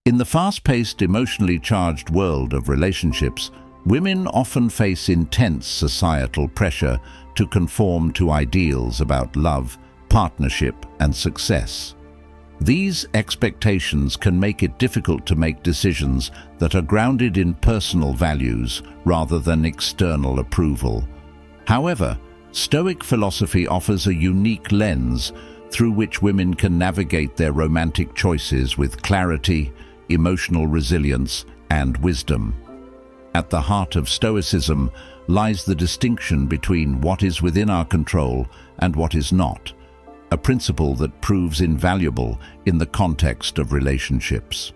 In the fast-paced, emotionally charged world of relationships, women often face intense societal pressure to conform to ideals about love, partnership, and success. These expectations can make it difficult to make decisions that are grounded in personal values rather than external approval. However, Stoic philosophy offers a unique lens through which women can navigate their romantic choices with clarity, emotional resilience, and wisdom. At the heart of Stoicism lies the distinction between what is within our control and what is not, a principle that proves invaluable in the context of relationships.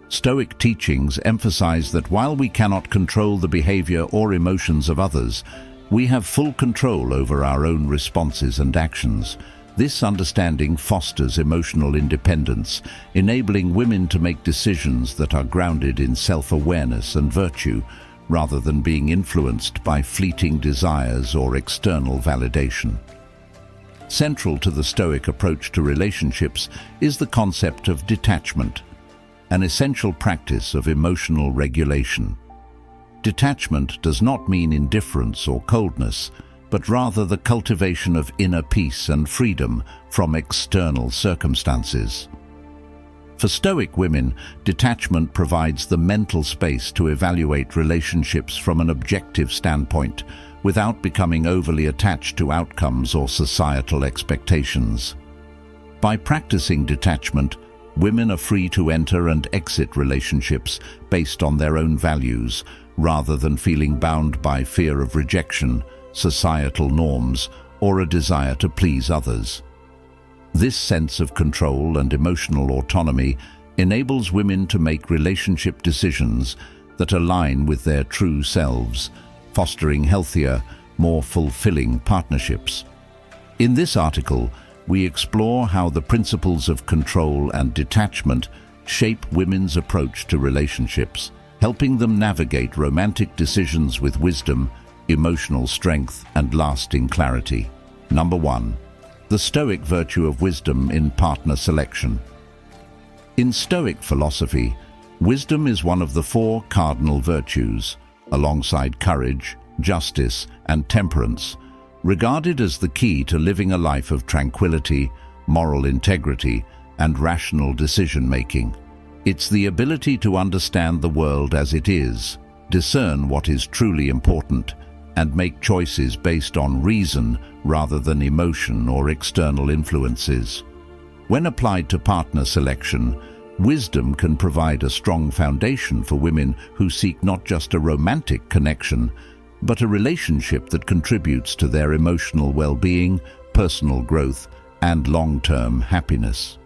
Stoic teachings emphasize that while we cannot control the behavior or emotions of others, we have full control over our own responses and actions. This understanding fosters emotional independence, enabling women to make decisions that are grounded in self-awareness and virtue, rather than being influenced by fleeting desires or external validation. Central to the Stoic approach to relationships is the concept of detachment, an essential practice of emotional regulation. Detachment does not mean indifference or coldness, but rather the cultivation of inner peace and freedom from external circumstances. For Stoic women, detachment provides the mental space to evaluate relationships from an objective standpoint, without becoming overly attached to outcomes or societal expectations. By practicing detachment, women are free to enter and exit relationships based on their own values, rather than feeling bound by fear of rejection, societal norms, or a desire to please others. This sense of control and emotional autonomy enables women to make relationship decisions that align with their true selves, fostering healthier, more fulfilling partnerships. In this article, we explore how the principles of control and detachment shape women's approach to relationships, helping them navigate romantic decisions with wisdom, emotional strength, and lasting clarity. Number 1. The Stoic virtue of wisdom in partner selection. In Stoic philosophy, wisdom is one of the 4 cardinal virtues, alongside courage, justice, and temperance, regarded as the key to living a life of tranquility, moral integrity, and rational decision-making. It's the ability to understand the world as it is, discern what is truly important, and make choices based on reason rather than emotion or external influences. When applied to partner selection, wisdom can provide a strong foundation for women who seek not just a romantic connection, but a relationship that contributes to their emotional well-being, personal growth, and long-term happiness.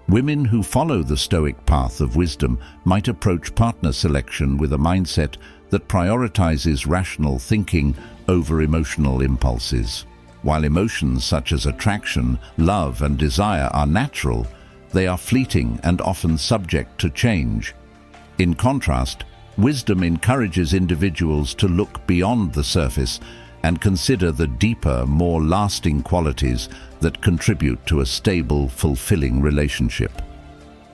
Women who follow the Stoic path of wisdom might approach partner selection with a mindset that prioritizes rational thinking over emotional impulses. While emotions such as attraction, love, and desire are natural, they are fleeting and often subject to change. In contrast, wisdom encourages individuals to look beyond the surface and consider the deeper, more lasting qualities that contribute to a stable, fulfilling relationship.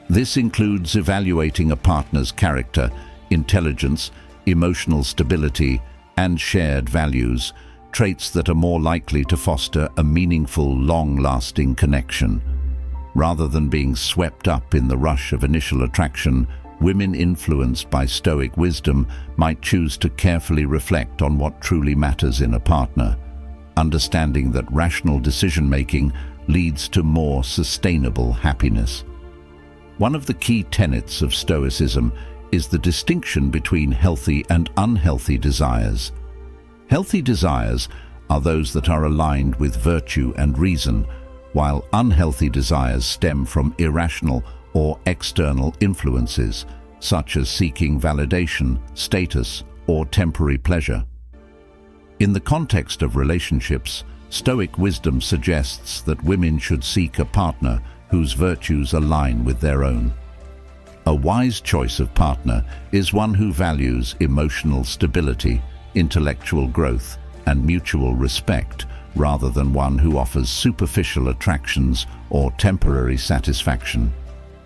This includes evaluating a partner's character, intelligence, emotional stability, and shared values, traits that are more likely to foster a meaningful, long-lasting connection. Rather than being swept up in the rush of initial attraction, women influenced by Stoic wisdom might choose to carefully reflect on what truly matters in a partner, understanding that rational decision-making leads to more sustainable happiness. One of the key tenets of Stoicism is the distinction between healthy and unhealthy desires. Healthy desires are those that are aligned with virtue and reason, while unhealthy desires stem from irrational or external influences, such as seeking validation, status, or temporary pleasure. In the context of relationships, Stoic wisdom suggests that women should seek a partner whose virtues align with their own. A wise choice of partner is one who values emotional stability, intellectual growth, and mutual respect, rather than one who offers superficial attractions or temporary satisfaction.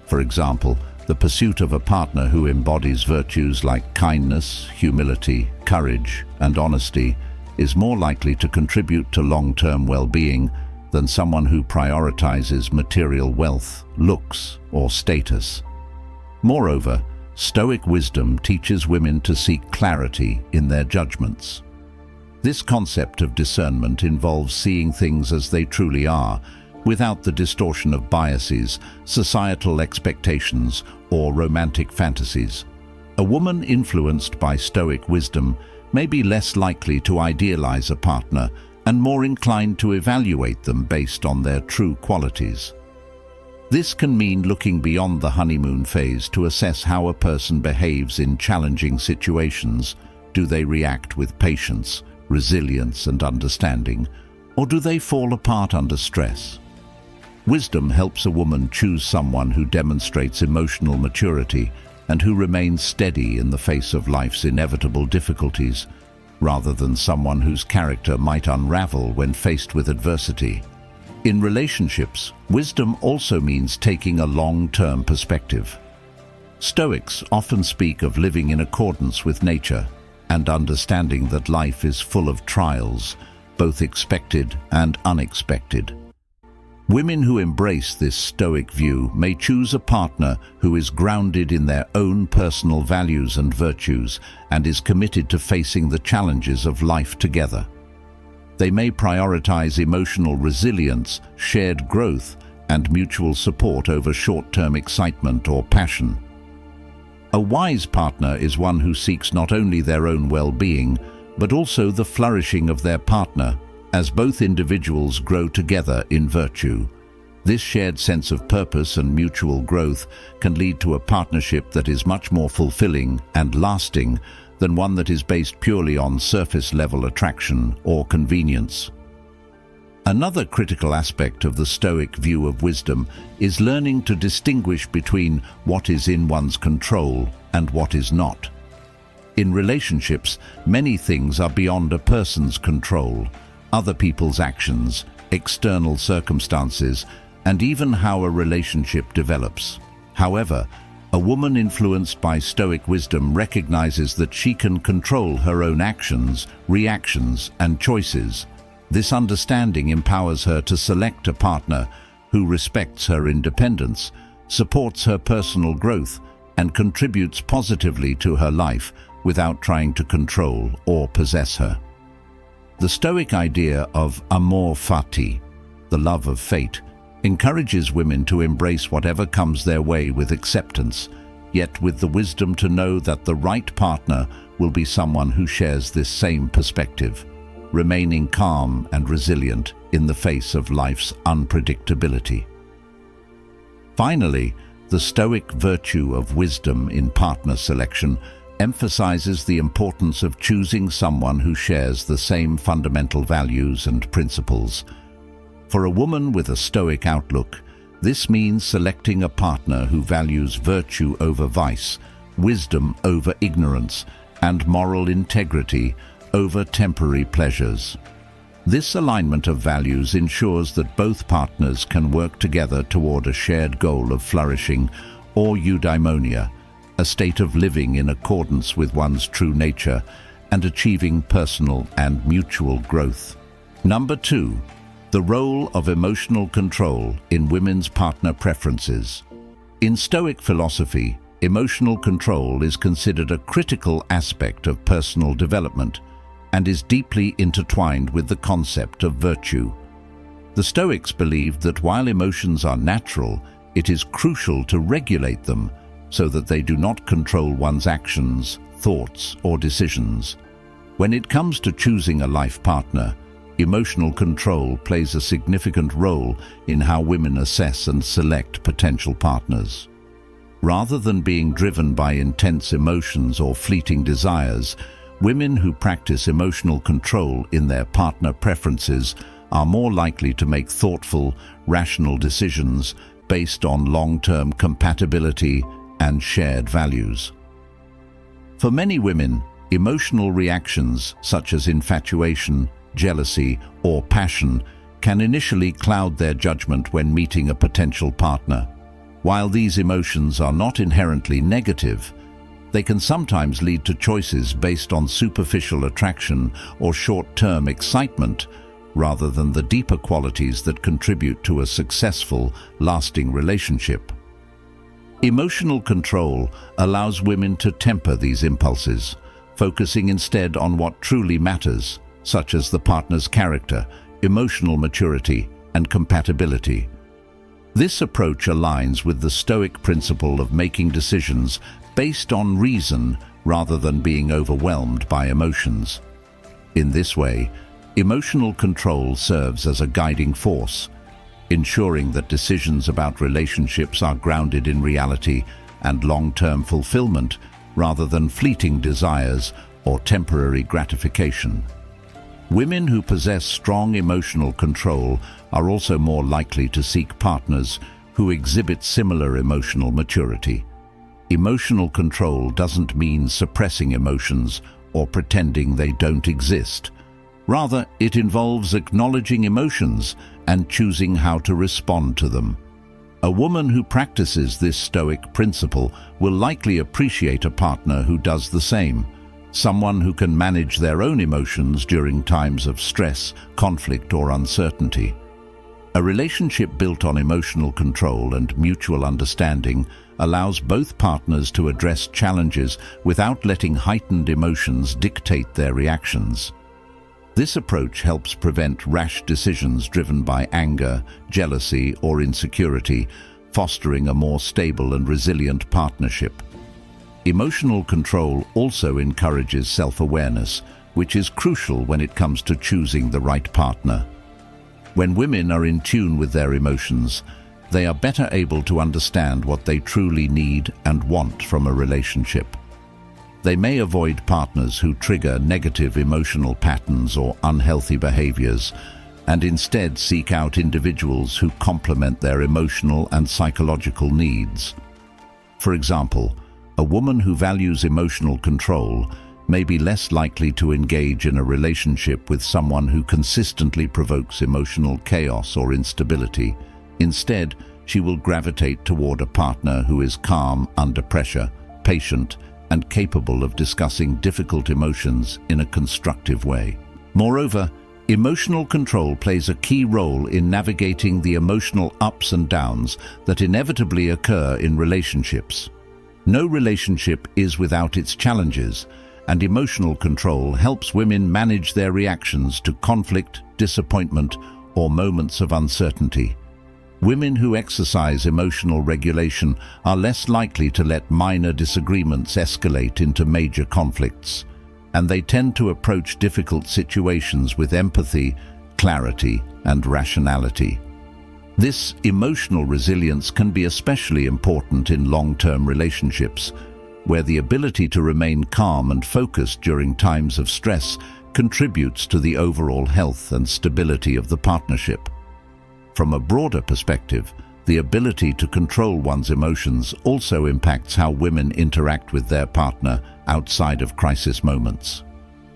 For example, The pursuit of a partner who embodies virtues like kindness, humility, courage, and honesty is more likely to contribute to long-term well-being than someone who prioritizes material wealth, looks, or status. Moreover, Stoic wisdom teaches women to seek clarity in their judgments. This concept of discernment involves seeing things as they truly are, without the distortion of biases, societal expectations, or romantic fantasies. A woman influenced by Stoic wisdom may be less likely to idealize a partner and more inclined to evaluate them based on their true qualities. This can mean looking beyond the honeymoon phase to assess how a person behaves in challenging situations. Do they react with patience, resilience, and understanding, or do they fall apart under stress? Wisdom helps a woman choose someone who demonstrates emotional maturity and who remains steady in the face of life's inevitable difficulties, rather than someone whose character might unravel when faced with adversity. In relationships, wisdom also means taking a long-term perspective. Stoics often speak of living in accordance with nature and understanding that life is full of trials, both expected and unexpected. Women who embrace this Stoic view may choose a partner who is grounded in their own personal values and virtues and is committed to facing the challenges of life together. They may prioritize emotional resilience, shared growth, and mutual support over short-term excitement or passion. A wise partner is one who seeks not only their own well-being, but also the flourishing of their partner, as both individuals grow together in virtue. This shared sense of purpose and mutual growth can lead to a partnership that is much more fulfilling and lasting than one that is based purely on surface-level attraction or convenience. Another critical aspect of the Stoic view of wisdom is learning to distinguish between what is in one's control and what is not. In relationships, many things are beyond a person's control: other people's actions, external circumstances, and even how a relationship develops. However, a woman influenced by Stoic wisdom recognizes that she can control her own actions, reactions, and choices. This understanding empowers her to select a partner who respects her independence, supports her personal growth, and contributes positively to her life without trying to control or possess her. The Stoic idea of amor fati, the love of fate, encourages women to embrace whatever comes their way with acceptance, yet with the wisdom to know that the right partner will be someone who shares this same perspective, remaining calm and resilient in the face of life's unpredictability. Finally, the Stoic virtue of wisdom in partner selection emphasizes the importance of choosing someone who shares the same fundamental values and principles. For a woman with a Stoic outlook, this means selecting a partner who values virtue over vice, wisdom over ignorance, and moral integrity over temporary pleasures. This alignment of values ensures that both partners can work together toward a shared goal of flourishing, or eudaimonia, a state of living in accordance with one's true nature and achieving personal and mutual growth. Number 2. The role of emotional control in women's partner preferences. In Stoic philosophy, emotional control is considered a critical aspect of personal development and is deeply intertwined with the concept of virtue. The Stoics believed that while emotions are natural, it is crucial to regulate them so that they do not control one's actions, thoughts, or decisions. When it comes to choosing a life partner, emotional control plays a significant role in how women assess and select potential partners. Rather than being driven by intense emotions or fleeting desires, women who practice emotional control in their partner preferences are more likely to make thoughtful, rational decisions based on long-term compatibility and shared values. For many women, emotional reactions such as infatuation, jealousy, or passion can initially cloud their judgment when meeting a potential partner. While these emotions are not inherently negative, they can sometimes lead to choices based on superficial attraction or short-term excitement, rather than the deeper qualities that contribute to a successful, lasting relationship. Emotional control allows women to temper these impulses, focusing instead on what truly matters, such as the partner's character, emotional maturity, and compatibility. This approach aligns with the Stoic principle of making decisions based on reason rather than being overwhelmed by emotions. In this way, emotional control serves as a guiding force, ensuring that decisions about relationships are grounded in reality and long-term fulfillment rather than fleeting desires or temporary gratification. Women who possess strong emotional control are also more likely to seek partners who exhibit similar emotional maturity. Emotional control doesn't mean suppressing emotions or pretending they don't exist. Rather, it involves acknowledging emotions and choosing how to respond to them. A woman who practices this Stoic principle will likely appreciate a partner who does the same, someone who can manage their own emotions during times of stress, conflict, or uncertainty. A relationship built on emotional control and mutual understanding allows both partners to address challenges without letting heightened emotions dictate their reactions. This approach helps prevent rash decisions driven by anger, jealousy, or insecurity, fostering a more stable and resilient partnership. Emotional control also encourages self-awareness, which is crucial when it comes to choosing the right partner. When women are in tune with their emotions, they are better able to understand what they truly need and want from a relationship. They may avoid partners who trigger negative emotional patterns or unhealthy behaviors, and instead seek out individuals who complement their emotional and psychological needs. For example, a woman who values emotional control may be less likely to engage in a relationship with someone who consistently provokes emotional chaos or instability. Instead, she will gravitate toward a partner who is calm under pressure, patient, and capable of discussing difficult emotions in a constructive way. Moreover, emotional control plays a key role in navigating the emotional ups and downs that inevitably occur in relationships. No relationship is without its challenges, and emotional control helps women manage their reactions to conflict, disappointment, or moments of uncertainty. Women who exercise emotional regulation are less likely to let minor disagreements escalate into major conflicts, and they tend to approach difficult situations with empathy, clarity, and rationality. This emotional resilience can be especially important in long-term relationships, where the ability to remain calm and focused during times of stress contributes to the overall health and stability of the partnership. From a broader perspective, the ability to control one's emotions also impacts how women interact with their partner outside of crisis moments.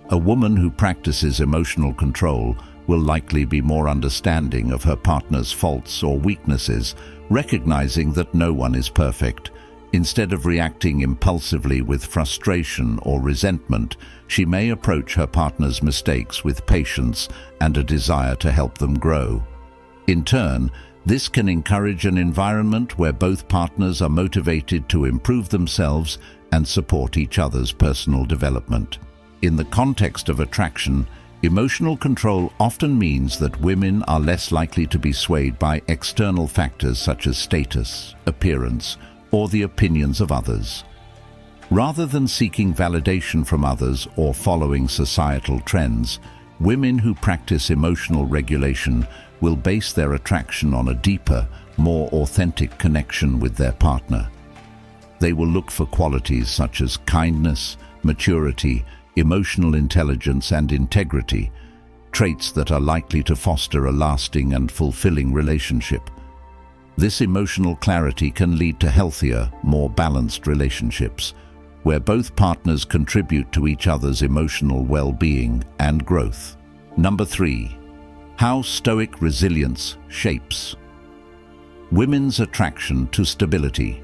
A woman who practices emotional control will likely be more understanding of her partner's faults or weaknesses, recognizing that no one is perfect. Instead of reacting impulsively with frustration or resentment, she may approach her partner's mistakes with patience and a desire to help them grow. In turn, this can encourage an environment where both partners are motivated to improve themselves and support each other's personal development. In the context of attraction, emotional control often means that women are less likely to be swayed by external factors such as status, appearance, or the opinions of others. Rather than seeking validation from others or following societal trends, women who practice emotional regulation will base their attraction on a deeper, more authentic connection with their partner. They will look for qualities such as kindness, maturity, emotional intelligence, and integrity, traits that are likely to foster a lasting and fulfilling relationship. This emotional clarity can lead to healthier, more balanced relationships, where both partners contribute to each other's emotional well-being and growth. Number 3. How Stoic resilience shapes. Women's attraction to stability.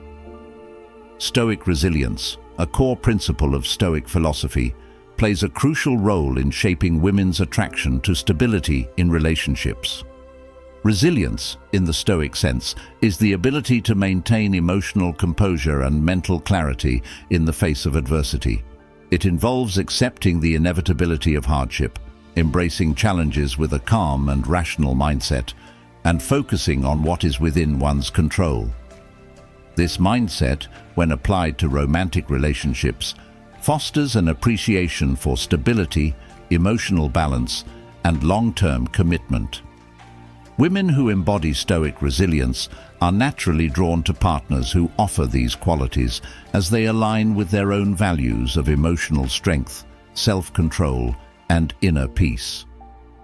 Stoic resilience, a core principle of Stoic philosophy, plays a crucial role in shaping women's attraction to stability in relationships. Resilience, in the Stoic sense, is the ability to maintain emotional composure and mental clarity in the face of adversity. It involves accepting the inevitability of hardship, embracing challenges with a calm and rational mindset, and focusing on what is within one's control. This mindset, when applied to romantic relationships, fosters an appreciation for stability, emotional balance, and long-term commitment. Women who embody Stoic resilience are naturally drawn to partners who offer these qualities as they align with their own values of emotional strength, self-control, and inner peace.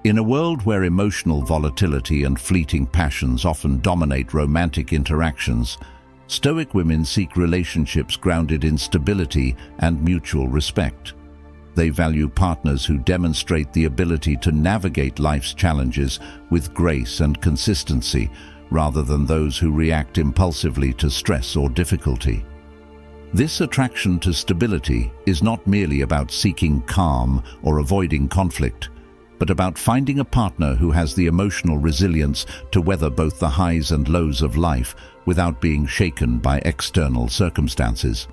In a world where emotional volatility and fleeting passions often dominate romantic interactions, Stoic women seek relationships grounded in stability and mutual respect. They value partners who demonstrate the ability to navigate life's challenges with grace and consistency, rather than those who react impulsively to stress or difficulty. This attraction to stability is not merely about seeking calm or avoiding conflict, but about finding a partner who has the emotional resilience to weather both the highs and lows of life without being shaken by external circumstances.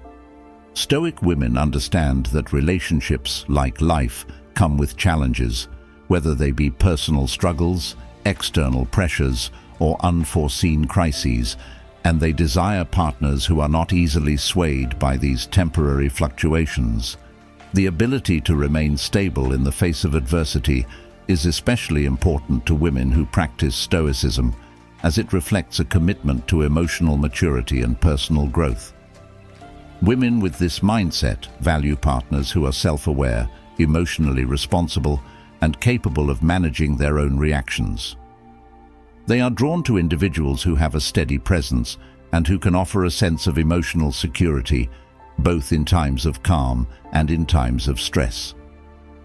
Stoic women understand that relationships, like life, come with challenges, whether they be personal struggles, external pressures, or unforeseen crises, and they desire partners who are not easily swayed by these temporary fluctuations. The ability to remain stable in the face of adversity is especially important to women who practice Stoicism, as it reflects a commitment to emotional maturity and personal growth. Women with this mindset value partners who are self-aware, emotionally responsible, and capable of managing their own reactions. They are drawn to individuals who have a steady presence and who can offer a sense of emotional security, both in times of calm and in times of stress.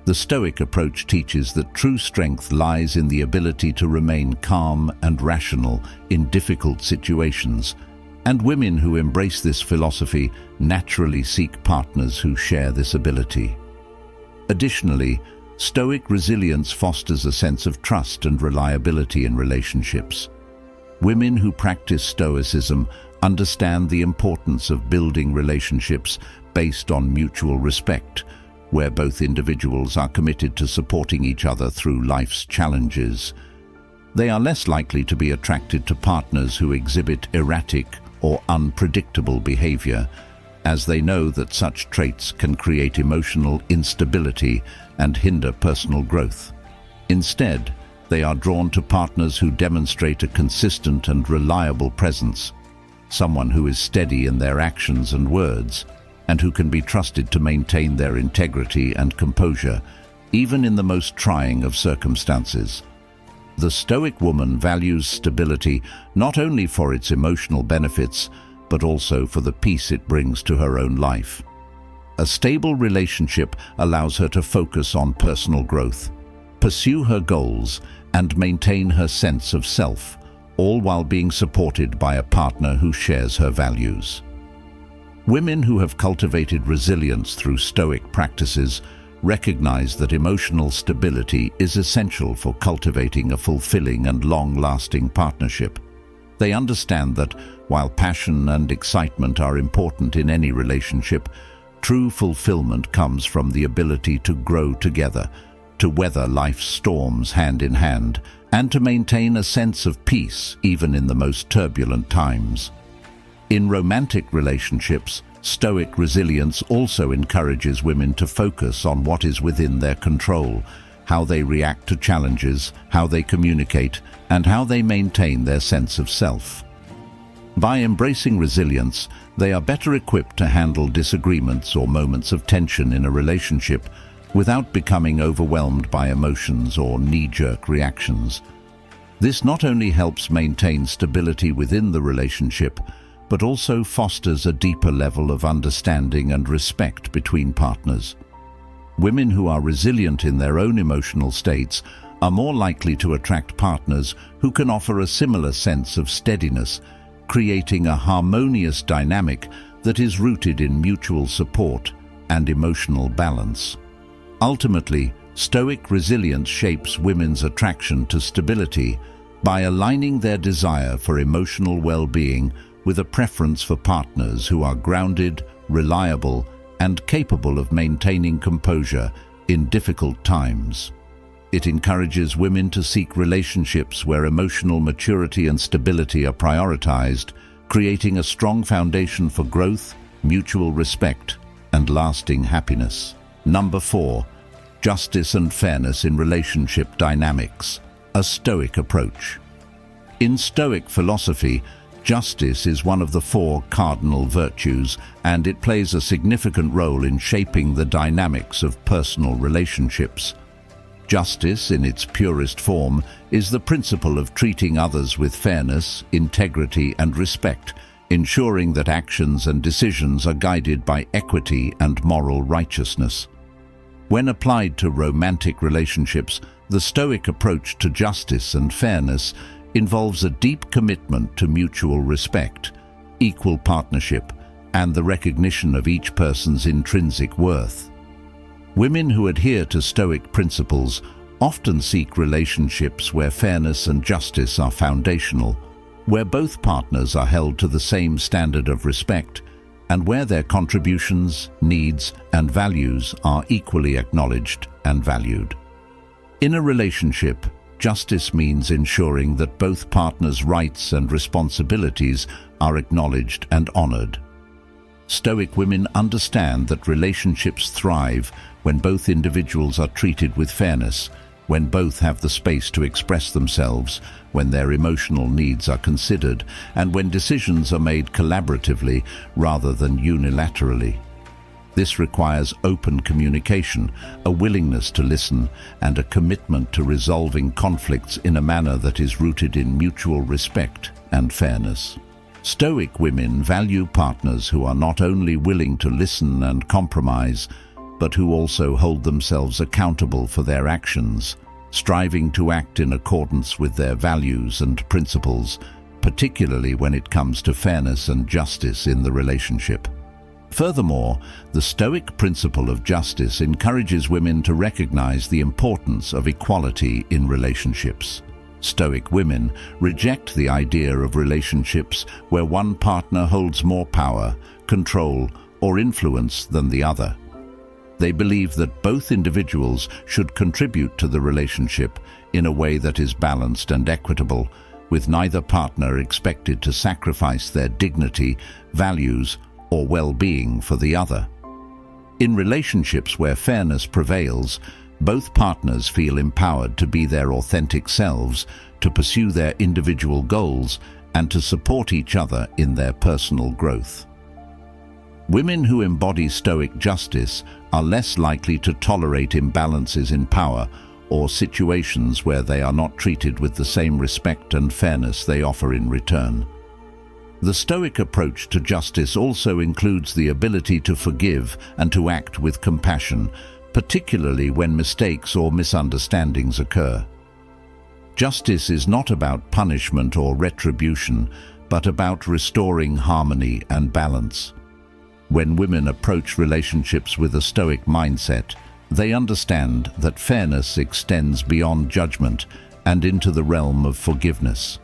The Stoic approach teaches that true strength lies in the ability to remain calm and rational in difficult situations, and women who embrace this philosophy naturally seek partners who share this ability. Additionally, Stoic resilience fosters a sense of trust and reliability in relationships. Women who practice Stoicism understand the importance of building relationships based on mutual respect, where both individuals are committed to supporting each other through life's challenges. They are less likely to be attracted to partners who exhibit erratic or unpredictable behavior, as they know that such traits can create emotional instability and hinder personal growth. Instead, they are drawn to partners who demonstrate a consistent and reliable presence, someone who is steady in their actions and words, and who can be trusted to maintain their integrity and composure, even in the most trying of circumstances. The Stoic woman values stability not only for its emotional benefits, but also for the peace it brings to her own life. A stable relationship allows her to focus on personal growth, pursue her goals, and maintain her sense of self, all while being supported by a partner who shares her values. Women who have cultivated resilience through Stoic practices recognize that emotional stability is essential for cultivating a fulfilling and long-lasting partnership. They understand that, while passion and excitement are important in any relationship, true fulfillment comes from the ability to grow together, to weather life's storms hand in hand, and to maintain a sense of peace even in the most turbulent times. In romantic relationships, Stoic resilience also encourages women to focus on what is within their control, how they react to challenges, how they communicate, and how they maintain their sense of self. By embracing resilience, they are better equipped to handle disagreements or moments of tension in a relationship without becoming overwhelmed by emotions or knee-jerk reactions. This not only helps maintain stability within the relationship, but also fosters a deeper level of understanding and respect between partners. Women who are resilient in their own emotional states are more likely to attract partners who can offer a similar sense of steadiness creating a harmonious dynamic that is rooted in mutual support and emotional balance. Ultimately, Stoic resilience shapes women's attraction to stability by aligning their desire for emotional well-being with a preference for partners who are grounded, reliable, and capable of maintaining composure in difficult times. It encourages women to seek relationships where emotional maturity and stability are prioritized, creating a strong foundation for growth, mutual respect, and lasting happiness. Number 4. Justice and fairness in relationship dynamics. A Stoic approach. In Stoic philosophy, justice is one of the 4 cardinal virtues, and it plays a significant role in shaping the dynamics of personal relationships. Justice, in its purest form, is the principle of treating others with fairness, integrity, and respect, ensuring that actions and decisions are guided by equity and moral righteousness. When applied to romantic relationships, the Stoic approach to justice and fairness involves a deep commitment to mutual respect, equal partnership, and the recognition of each person's intrinsic worth. Women who adhere to Stoic principles often seek relationships where fairness and justice are foundational, where both partners are held to the same standard of respect, and where their contributions, needs, and values are equally acknowledged and valued. In a relationship, justice means ensuring that both partners' rights and responsibilities are acknowledged and honored. Stoic women understand that relationships thrive when both individuals are treated with fairness, when both have the space to express themselves, when their emotional needs are considered, and when decisions are made collaboratively rather than unilaterally. This requires open communication, a willingness to listen, and a commitment to resolving conflicts in a manner that is rooted in mutual respect and fairness. Stoic women value partners who are not only willing to listen and compromise, but who also hold themselves accountable for their actions, striving to act in accordance with their values and principles, particularly when it comes to fairness and justice in the relationship. Furthermore, the Stoic principle of justice encourages women to recognize the importance of equality in relationships. Stoic women reject the idea of relationships where one partner holds more power, control, or influence than the other. They believe that both individuals should contribute to the relationship in a way that is balanced and equitable, with neither partner expected to sacrifice their dignity, values, or well-being for the other. In relationships where fairness prevails, both partners feel empowered to be their authentic selves, to pursue their individual goals, and to support each other in their personal growth. Women who embody Stoic justice are less likely to tolerate imbalances in power or situations where they are not treated with the same respect and fairness they offer in return. The Stoic approach to justice also includes the ability to forgive and to act with compassion, particularly when mistakes or misunderstandings occur. Justice is not about punishment or retribution, but about restoring harmony and balance. When women approach relationships with a Stoic mindset, they understand that fairness extends beyond judgment and into the realm of forgiveness.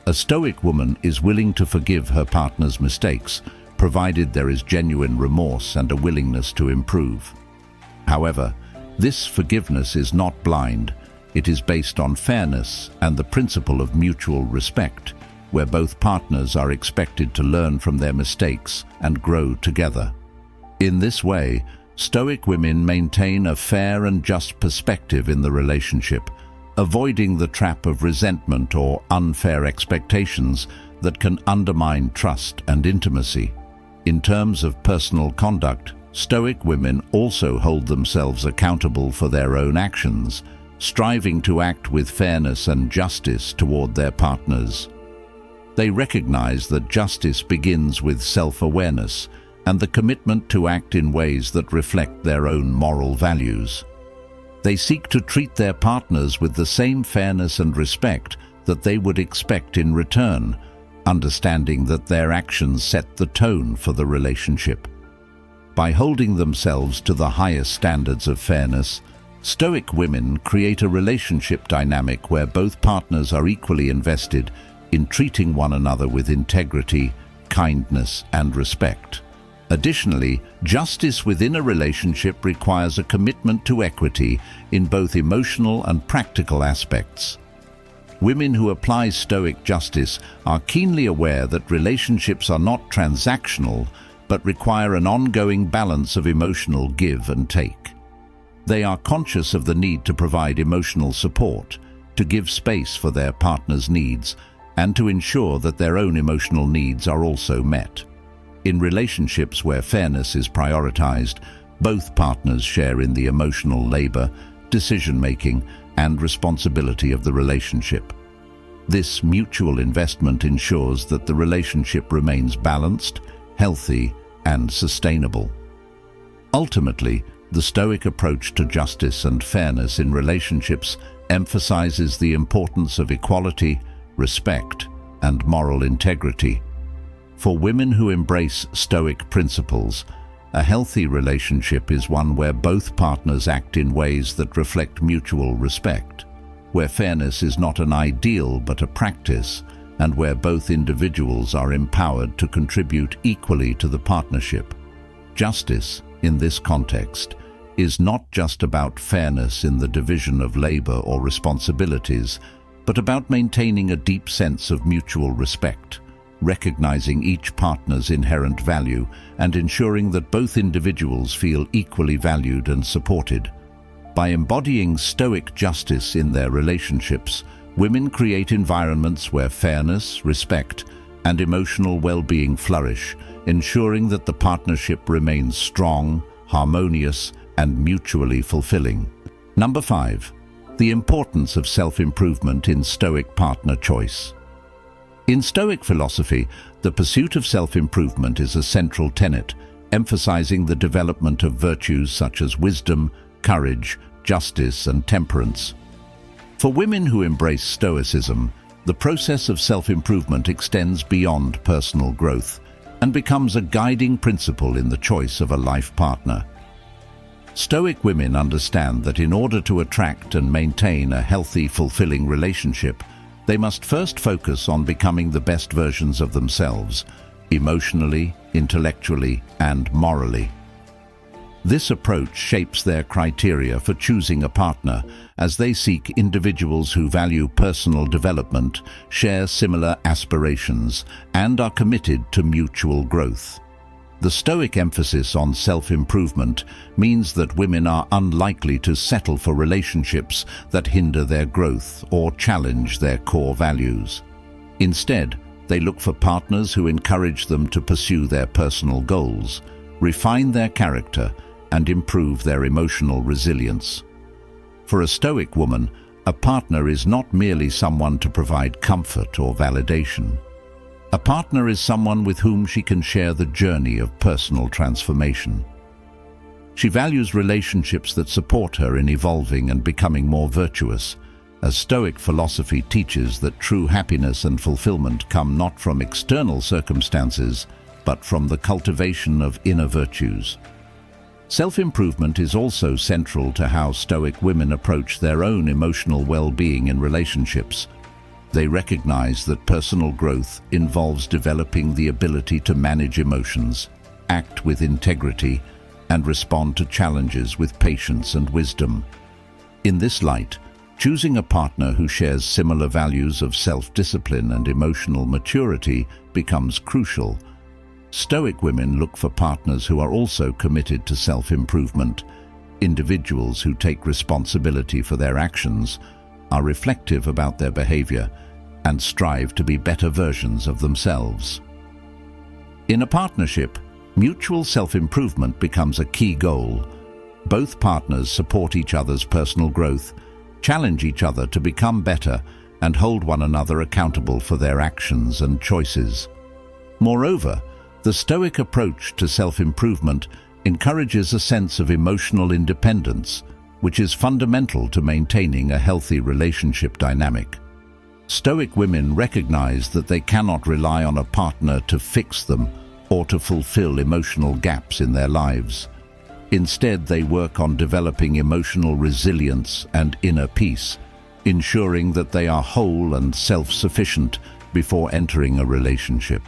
A Stoic woman is willing to forgive her partner's mistakes, provided there is genuine remorse and a willingness to improve. However, this forgiveness is not blind. It is based on fairness and the principle of mutual respect, where both partners are expected to learn from their mistakes and grow together. In this way, Stoic women maintain a fair and just perspective in the relationship, avoiding the trap of resentment or unfair expectations that can undermine trust and intimacy. In terms of personal conduct, Stoic women also hold themselves accountable for their own actions, striving to act with fairness and justice toward their partners. They recognize that justice begins with self-awareness and the commitment to act in ways that reflect their own moral values. They seek to treat their partners with the same fairness and respect that they would expect in return, understanding that their actions set the tone for the relationship. By holding themselves to the highest standards of fairness, Stoic women create a relationship dynamic where both partners are equally invested in treating one another with integrity, kindness, and respect. Additionally, justice within a relationship requires a commitment to equity in both emotional and practical aspects. Women who apply Stoic justice are keenly aware that relationships are not transactional, but require an ongoing balance of emotional give and take. They are conscious of the need to provide emotional support, to give space for their partner's needs, and to ensure that their own emotional needs are also met. In relationships where fairness is prioritized, both partners share in the emotional labor, decision-making, and responsibility of the relationship. This mutual investment ensures that the relationship remains balanced, healthy, and sustainable. Ultimately, the Stoic approach to justice and fairness in relationships emphasizes the importance of equality, respect, and moral integrity. For women who embrace Stoic principles, a healthy relationship is one where both partners act in ways that reflect mutual respect, where fairness is not an ideal but a practice, and where both individuals are empowered to contribute equally to the partnership. Justice, in this context, is not just about fairness in the division of labor or responsibilities, but about maintaining a deep sense of mutual respect, recognizing each partner's inherent value and ensuring that both individuals feel equally valued and supported. By embodying Stoic justice in their relationships, women create environments where fairness, respect, and emotional well-being flourish, ensuring that the partnership remains strong, harmonious, and mutually fulfilling. Number 5. The importance of self-improvement in Stoic partner choice. In Stoic philosophy, the pursuit of self-improvement is a central tenet, emphasizing the development of virtues such as wisdom, courage, justice, and temperance. For women who embrace Stoicism, the process of self-improvement extends beyond personal growth and becomes a guiding principle in the choice of a life partner. Stoic women understand that in order to attract and maintain a healthy, fulfilling relationship, they must first focus on becoming the best versions of themselves, emotionally, intellectually, and morally. This approach shapes their criteria for choosing a partner, as they seek individuals who value personal development, share similar aspirations, and are committed to mutual growth. The Stoic emphasis on self-improvement means that women are unlikely to settle for relationships that hinder their growth or challenge their core values. Instead, they look for partners who encourage them to pursue their personal goals, refine their character, and improve their emotional resilience. For a Stoic woman, a partner is not merely someone to provide comfort or validation. A partner is someone with whom she can share the journey of personal transformation. She values relationships that support her in evolving and becoming more virtuous, as Stoic philosophy teaches that true happiness and fulfillment come not from external circumstances, but from the cultivation of inner virtues. Self-improvement is also central to how Stoic women approach their own emotional well-being in relationships. They recognize that personal growth involves developing the ability to manage emotions, act with integrity, and respond to challenges with patience and wisdom. In this light, choosing a partner who shares similar values of self-discipline and emotional maturity becomes crucial. Stoic women look for partners who are also committed to self-improvement. Individuals who take responsibility for their actions, are reflective about their behavior, and strive to be better versions of themselves. In a partnership, mutual self-improvement becomes a key goal. Both partners support each other's personal growth, challenge each other to become better, and hold one another accountable for their actions and choices. Moreover, the Stoic approach to self-improvement encourages a sense of emotional independence, which is fundamental to maintaining a healthy relationship dynamic. Stoic women recognize that they cannot rely on a partner to fix them or to fulfill emotional gaps in their lives. Instead, they work on developing emotional resilience and inner peace, ensuring that they are whole and self-sufficient before entering a relationship.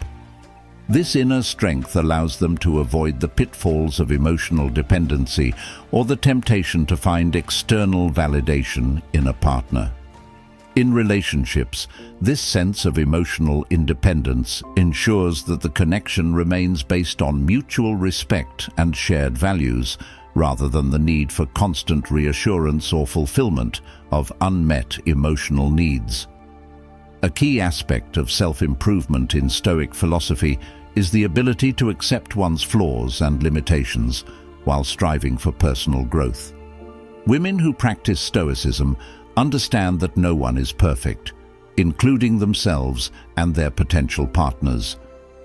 This inner strength allows them to avoid the pitfalls of emotional dependency or the temptation to find external validation in a partner. In relationships, this sense of emotional independence ensures that the connection remains based on mutual respect and shared values, rather than the need for constant reassurance or fulfillment of unmet emotional needs. A key aspect of self-improvement in Stoic philosophy is the ability to accept one's flaws and limitations while striving for personal growth. Women who practice Stoicism understand that no one is perfect, including themselves and their potential partners.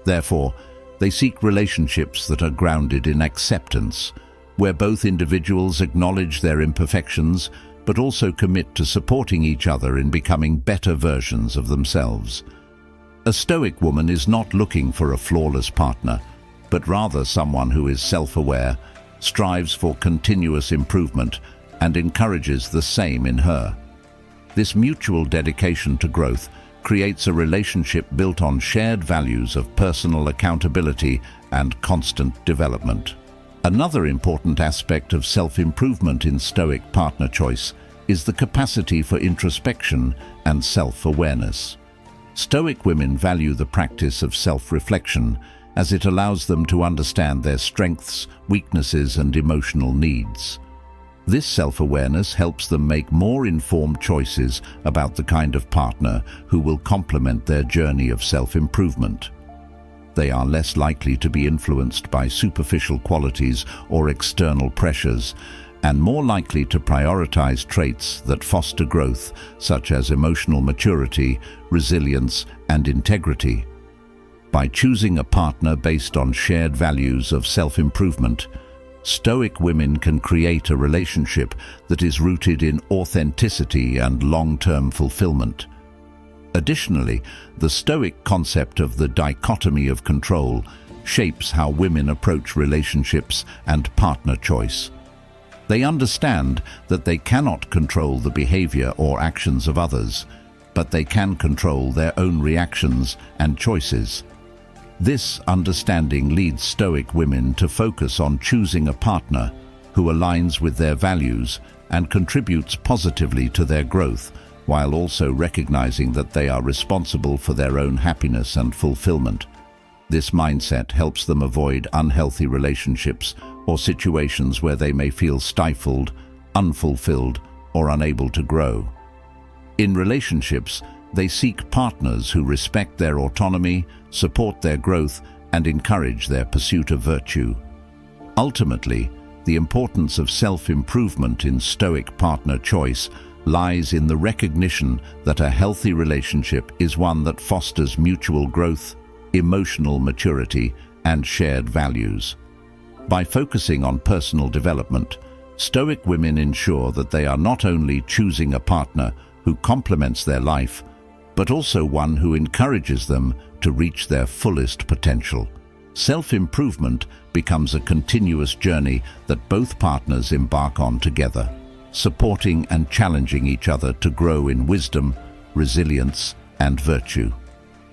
Therefore, they seek relationships that are grounded in acceptance, where both individuals acknowledge their imperfections but also commit to supporting each other in becoming better versions of themselves. A Stoic woman is not looking for a flawless partner, but rather someone who is self-aware, strives for continuous improvement, and encourages the same in her. This mutual dedication to growth creates a relationship built on shared values of personal accountability and constant development. Another important aspect of self-improvement in Stoic partner choice is the capacity for introspection and self-awareness. Stoic women value the practice of self-reflection as it allows them to understand their strengths, weaknesses, and emotional needs. This self-awareness helps them make more informed choices about the kind of partner who will complement their journey of self-improvement. They are less likely to be influenced by superficial qualities or external pressures, and more likely to prioritize traits that foster growth, such as emotional maturity, resilience, and integrity. By choosing a partner based on shared values of self-improvement, Stoic women can create a relationship that is rooted in authenticity and long-term fulfillment. Additionally, the Stoic concept of the dichotomy of control shapes how women approach relationships and partner choice. They understand that they cannot control the behavior or actions of others, but they can control their own reactions and choices. This understanding leads Stoic women to focus on choosing a partner who aligns with their values and contributes positively to their growth, while also recognizing that they are responsible for their own happiness and fulfillment. This mindset helps them avoid unhealthy relationships or situations where they may feel stifled, unfulfilled, or unable to grow. In relationships, they seek partners who respect their autonomy, support their growth, and encourage their pursuit of virtue. Ultimately, the importance of self-improvement in Stoic partner choice lies in the recognition that a healthy relationship is one that fosters mutual growth, emotional maturity, and shared values. By focusing on personal development, Stoic women ensure that they are not only choosing a partner who complements their life, but also one who encourages them to reach their fullest potential. Self-improvement becomes a continuous journey that both partners embark on together, supporting and challenging each other to grow in wisdom, resilience, and virtue.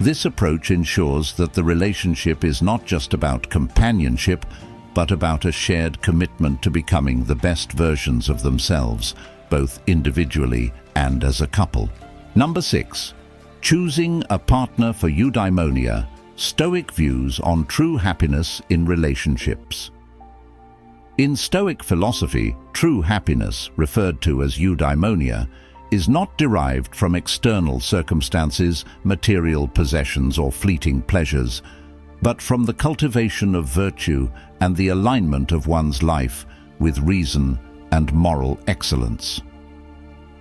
This approach ensures that the relationship is not just about companionship, but about a shared commitment to becoming the best versions of themselves, both individually and as a couple. Number 6. Choosing a partner for eudaimonia, Stoic views on true happiness in relationships. In Stoic philosophy, true happiness, referred to as eudaimonia, is not derived from external circumstances, material possessions, or fleeting pleasures, but from the cultivation of virtue and the alignment of one's life with reason and moral excellence.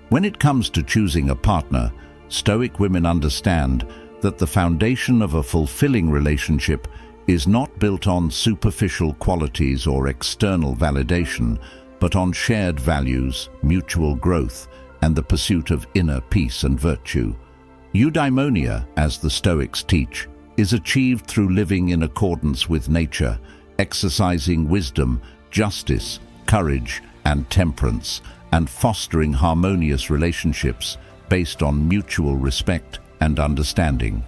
When it comes to choosing a partner, Stoic women understand that the foundation of a fulfilling relationship is not built on superficial qualities or external validation, but on shared values, mutual growth, and the pursuit of inner peace and virtue. Eudaimonia, as the Stoics teach, is achieved through living in accordance with nature, exercising wisdom, justice, courage, and temperance, and fostering harmonious relationships based on mutual respect and understanding.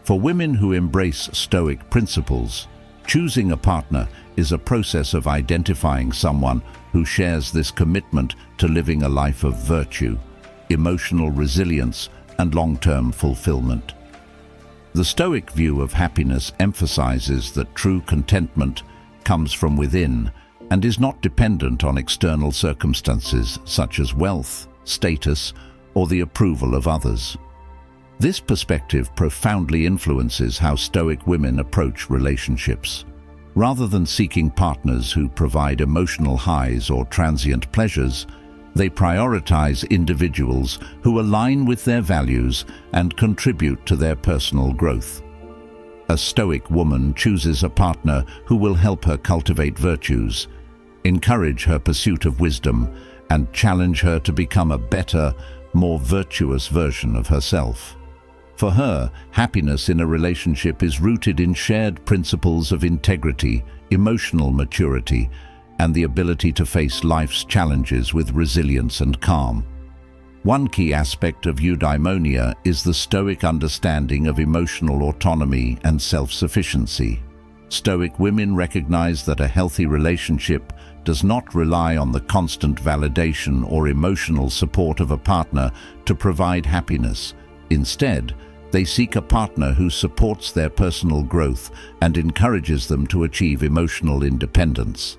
For women who embrace Stoic principles, choosing a partner is a process of identifying someone who shares this commitment to living a life of virtue, emotional resilience, and long-term fulfillment. The Stoic view of happiness emphasizes that true contentment comes from within and is not dependent on external circumstances such as wealth, status, or the approval of others. This perspective profoundly influences how Stoic women approach relationships. Rather than seeking partners who provide emotional highs or transient pleasures, they prioritize individuals who align with their values and contribute to their personal growth. A Stoic woman chooses a partner who will help her cultivate virtues, encourage her pursuit of wisdom, and challenge her to become a better, more virtuous version of herself. For her, happiness in a relationship is rooted in shared principles of integrity, emotional maturity, and the ability to face life's challenges with resilience and calm. One key aspect of eudaimonia is the Stoic understanding of emotional autonomy and self-sufficiency. Stoic women recognize that a healthy relationship does not rely on the constant validation or emotional support of a partner to provide happiness. Instead, they seek a partner who supports their personal growth and encourages them to achieve emotional independence.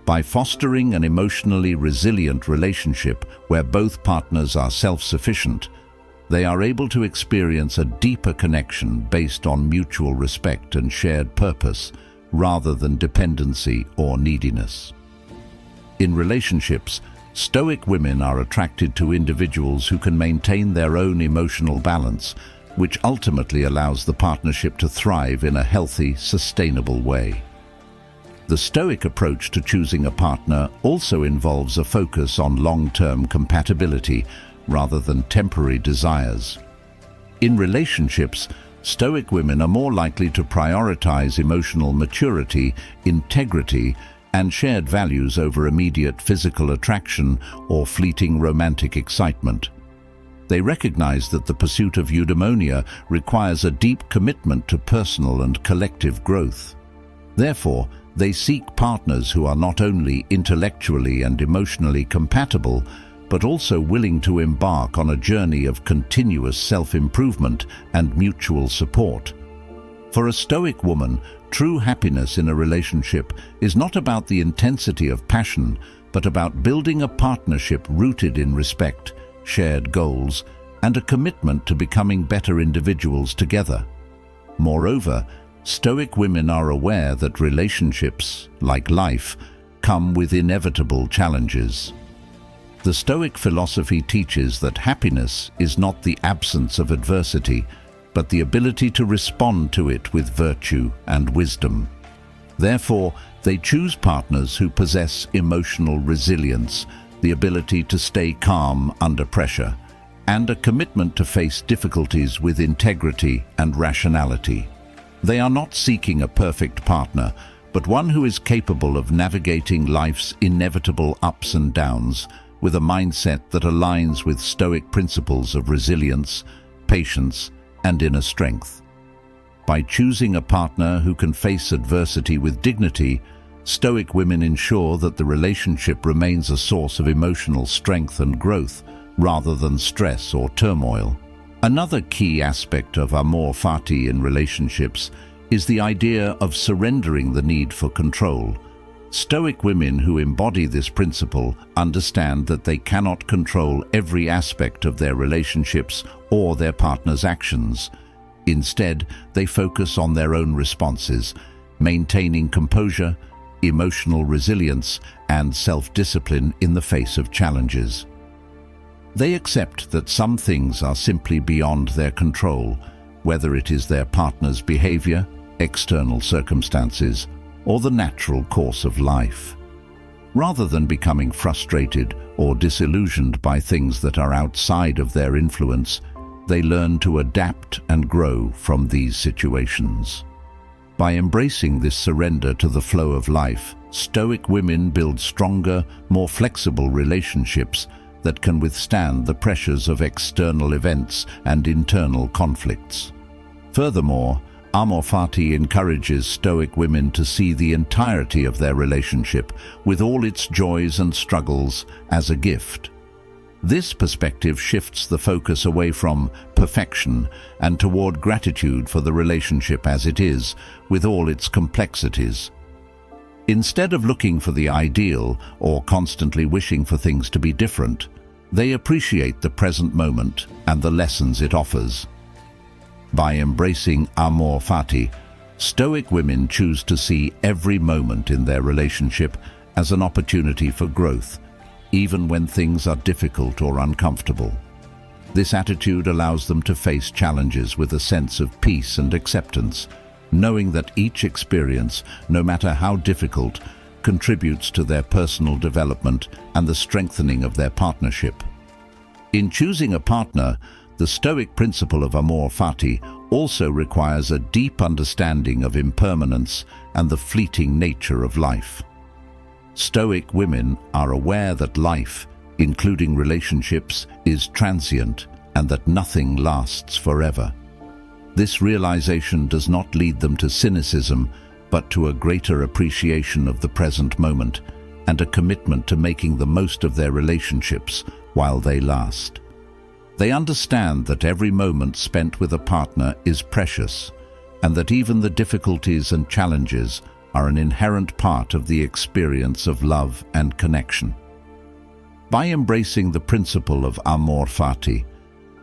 By fostering an emotionally resilient relationship where both partners are self-sufficient, they are able to experience a deeper connection based on mutual respect and shared purpose, rather than dependency or neediness. In relationships, Stoic women are attracted to individuals who can maintain their own emotional balance, which ultimately allows the partnership to thrive in a healthy, sustainable way. The Stoic approach to choosing a partner also involves a focus on long-term compatibility rather than temporary desires. In relationships, Stoic women are more likely to prioritize emotional maturity, integrity, and shared values over immediate physical attraction or fleeting romantic excitement. They recognize that the pursuit of eudaimonia requires a deep commitment to personal and collective growth. Therefore, they seek partners who are not only intellectually and emotionally compatible, but also willing to embark on a journey of continuous self-improvement and mutual support. For a Stoic woman, true happiness in a relationship is not about the intensity of passion, but about building a partnership rooted in respect, shared goals, and a commitment to becoming better individuals together. Moreover, Stoic women are aware that relationships, like life, come with inevitable challenges. The Stoic philosophy teaches that happiness is not the absence of adversity, but the ability to respond to it with virtue and wisdom. Therefore, they choose partners who possess emotional resilience, the ability to stay calm under pressure, and a commitment to face difficulties with integrity and rationality. They are not seeking a perfect partner, but one who is capable of navigating life's inevitable ups and downs with a mindset that aligns with Stoic principles of resilience, patience, and inner strength. By choosing a partner who can face adversity with dignity, Stoic women ensure that the relationship remains a source of emotional strength and growth rather than stress or turmoil. Another key aspect of amor fati in relationships is the idea of surrendering the need for control. Stoic women who embody this principle understand that they cannot control every aspect of their relationships or their partner's actions. Instead, they focus on their own responses, maintaining composure, emotional resilience, and self-discipline in the face of challenges. They accept that some things are simply beyond their control, whether it is their partner's behavior, external circumstances, or the natural course of life. Rather than becoming frustrated or disillusioned by things that are outside of their influence, they learn to adapt and grow from these situations. By embracing this surrender to the flow of life, Stoic women build stronger, more flexible relationships that can withstand the pressures of external events and internal conflicts. Furthermore, Amor Fati encourages Stoic women to see the entirety of their relationship, with all its joys and struggles, as a gift. This perspective shifts the focus away from perfection and toward gratitude for the relationship as it is, with all its complexities. Instead of looking for the ideal or constantly wishing for things to be different, they appreciate the present moment and the lessons it offers. By embracing Amor Fati, Stoic women choose to see every moment in their relationship as an opportunity for growth, even when things are difficult or uncomfortable. This attitude allows them to face challenges with a sense of peace and acceptance, knowing that each experience, no matter how difficult, contributes to their personal development and the strengthening of their partnership. In choosing a partner, the Stoic principle of Amor Fati also requires a deep understanding of impermanence and the fleeting nature of life. Stoic women are aware that life, including relationships, is transient and that nothing lasts forever. This realization does not lead them to cynicism, but to a greater appreciation of the present moment and a commitment to making the most of their relationships while they last. They understand that every moment spent with a partner is precious, and that even the difficulties and challenges are an inherent part of the experience of love and connection. By embracing the principle of Amor Fati,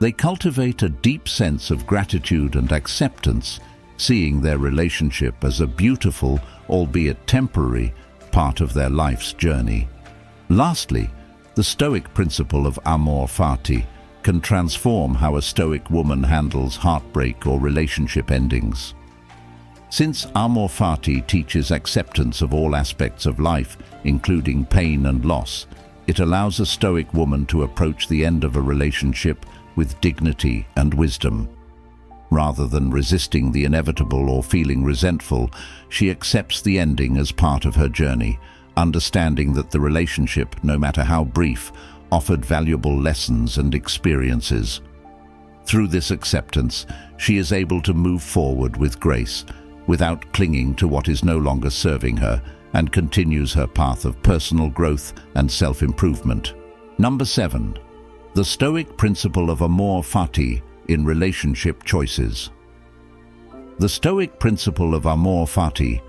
they cultivate a deep sense of gratitude and acceptance, seeing their relationship as a beautiful, albeit temporary, part of their life's journey. Lastly, the Stoic principle of Amor Fati can transform how a Stoic woman handles heartbreak or relationship endings. Since Amor Fati teaches acceptance of all aspects of life, including pain and loss, it allows a Stoic woman to approach the end of a relationship with dignity and wisdom. Rather than resisting the inevitable or feeling resentful, she accepts the ending as part of her journey, understanding that the relationship, no matter how brief, offered valuable lessons and experiences. Through this acceptance, she is able to move forward with grace, without clinging to what is no longer serving her, and continues her path of personal growth and self-improvement. Number 7. The Stoic principle of Amor Fati in relationship choices. The Stoic principle of Amor Fati,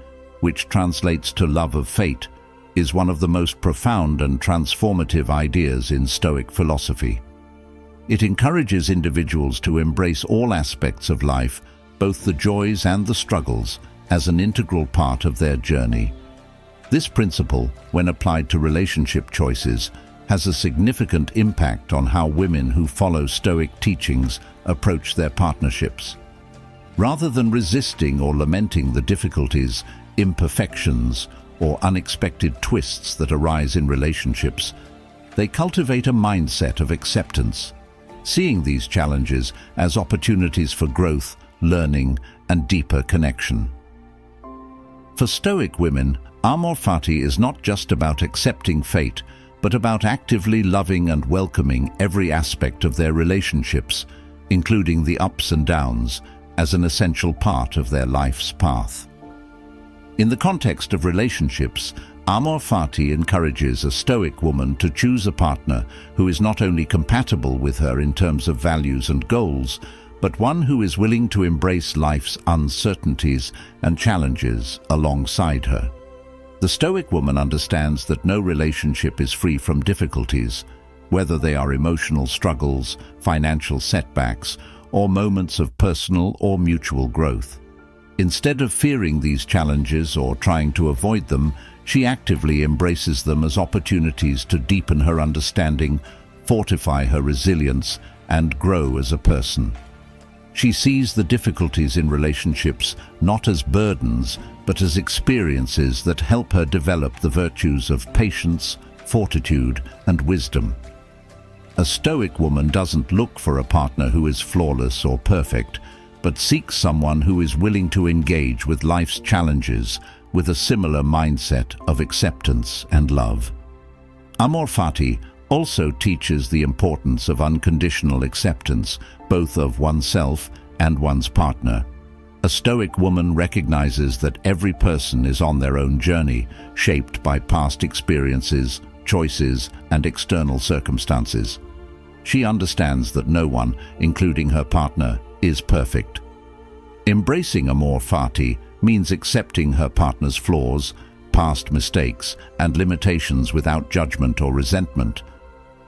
which translates to love of fate, is one of the most profound and transformative ideas in Stoic philosophy. It encourages individuals to embrace all aspects of life, both the joys and the struggles, as an integral part of their journey. This principle, when applied to relationship choices, has a significant impact on how women who follow Stoic teachings approach their partnerships. Rather than resisting or lamenting the difficulties, imperfections, or unexpected twists that arise in relationships, they cultivate a mindset of acceptance, seeing these challenges as opportunities for growth, learning, and deeper connection. For Stoic women, Amor Fati is not just about accepting fate, but about actively loving and welcoming every aspect of their relationships, including the ups and downs, as an essential part of their life's path. In the context of relationships, Amor Fati encourages a Stoic woman to choose a partner who is not only compatible with her in terms of values and goals, but one who is willing to embrace life's uncertainties and challenges alongside her. The Stoic woman understands that no relationship is free from difficulties, whether they are emotional struggles, financial setbacks, or moments of personal or mutual growth. Instead of fearing these challenges or trying to avoid them, she actively embraces them as opportunities to deepen her understanding, fortify her resilience, and grow as a person. She sees the difficulties in relationships not as burdens, but as experiences that help her develop the virtues of patience, fortitude, and wisdom. A Stoic woman doesn't look for a partner who is flawless or perfect, but seeks someone who is willing to engage with life's challenges with a similar mindset of acceptance and love. Amor fati also teaches the importance of unconditional acceptance, both of oneself and one's partner. A Stoic woman recognizes that every person is on their own journey, shaped by past experiences, choices, and external circumstances. She understands that no one, including her partner, is perfect. Embracing amor fati means accepting her partner's flaws, past mistakes, and limitations without judgment or resentment.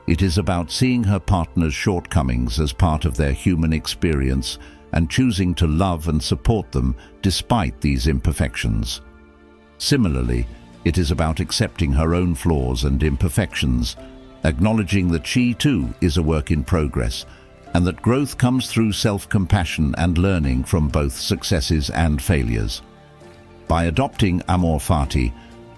It is about seeing her partner's shortcomings as part of their human experience and choosing to love and support them despite these imperfections. Similarly, it is about accepting her own flaws and imperfections, acknowledging that she too is a work in progress, and that growth comes through self-compassion and learning from both successes and failures. By adopting amor fati,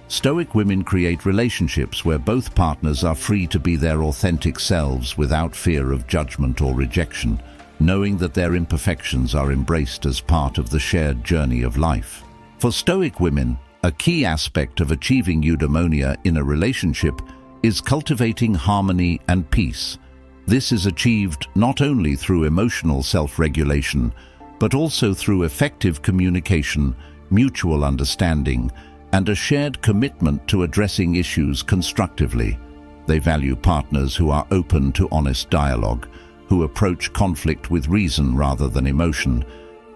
Stoic women create relationships where both partners are free to be their authentic selves without fear of judgment or rejection, knowing that their imperfections are embraced as part of the shared journey of life. For Stoic women, a key aspect of achieving eudaimonia in a relationship is cultivating harmony and peace. This is achieved not only through emotional self-regulation, but also through effective communication, mutual understanding, and a shared commitment to addressing issues constructively. They value partners who are open to honest dialogue, who approach conflict with reason rather than emotion,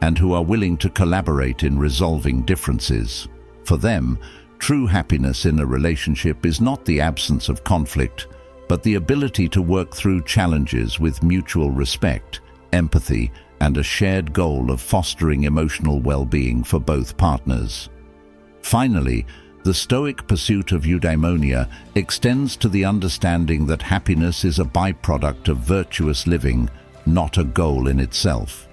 and who are willing to collaborate in resolving differences. For them, true happiness in a relationship is not the absence of conflict, but the ability to work through challenges with mutual respect, empathy, and a shared goal of fostering emotional well-being for both partners. Finally, the Stoic pursuit of eudaimonia extends to the understanding that happiness is a byproduct of virtuous living, not a goal in itself.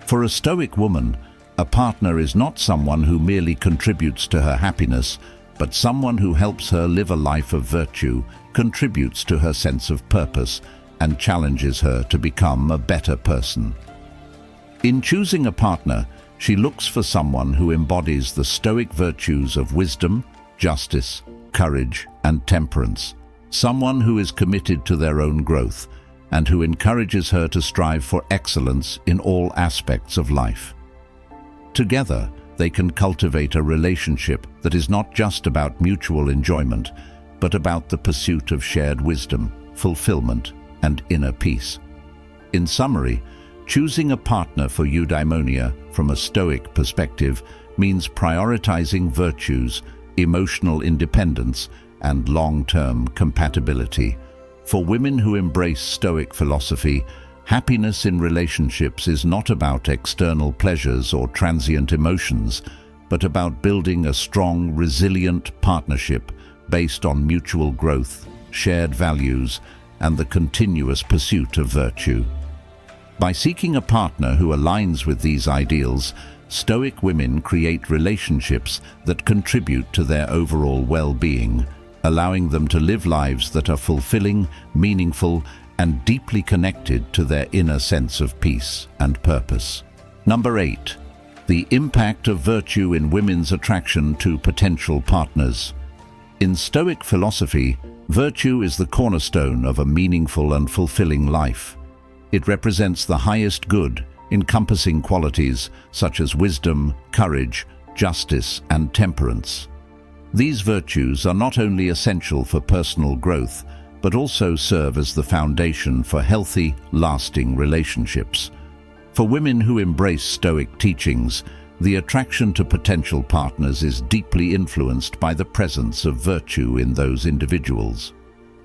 For a Stoic woman, a partner is not someone who merely contributes to her happiness, but someone who helps her live a life of virtue, contributes to her sense of purpose, and challenges her to become a better person. In choosing a partner, she looks for someone who embodies the Stoic virtues of wisdom, justice, courage, and temperance, someone who is committed to their own growth, and who encourages her to strive for excellence in all aspects of life. Together, they can cultivate a relationship that is not just about mutual enjoyment, but about the pursuit of shared wisdom, fulfillment, and inner peace. In summary, choosing a partner for eudaimonia from a Stoic perspective means prioritizing virtues, emotional independence, and long-term compatibility. For women who embrace Stoic philosophy, happiness in relationships is not about external pleasures or transient emotions, but about building a strong, resilient partnership based on mutual growth, shared values, and the continuous pursuit of virtue. By seeking a partner who aligns with these ideals, Stoic women create relationships that contribute to their overall well-being, allowing them to live lives that are fulfilling, meaningful, and deeply connected to their inner sense of peace and purpose. Number 8. The impact of virtue in women's attraction to potential partners. In Stoic philosophy, virtue is the cornerstone of a meaningful and fulfilling life. It represents the highest good, encompassing qualities such as wisdom, courage, justice, and temperance. These virtues are not only essential for personal growth, but also serve as the foundation for healthy, lasting relationships. For women who embrace Stoic teachings, the attraction to potential partners is deeply influenced by the presence of virtue in those individuals.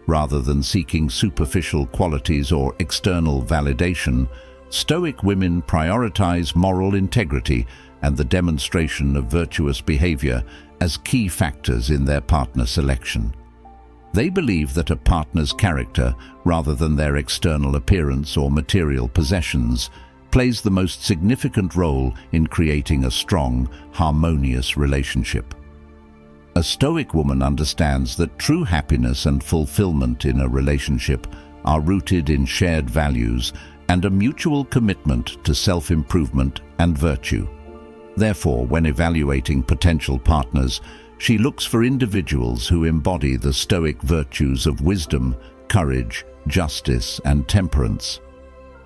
Rather than seeking superficial qualities or external validation, Stoic women prioritize moral integrity and the demonstration of virtuous behavior as key factors in their partner selection. They believe that a partner's character, rather than their external appearance or material possessions, plays the most significant role in creating a strong, harmonious relationship. A Stoic woman understands that true happiness and fulfillment in a relationship are rooted in shared values and a mutual commitment to self-improvement and virtue. Therefore, when evaluating potential partners, she looks for individuals who embody the Stoic virtues of wisdom, courage, justice, and temperance.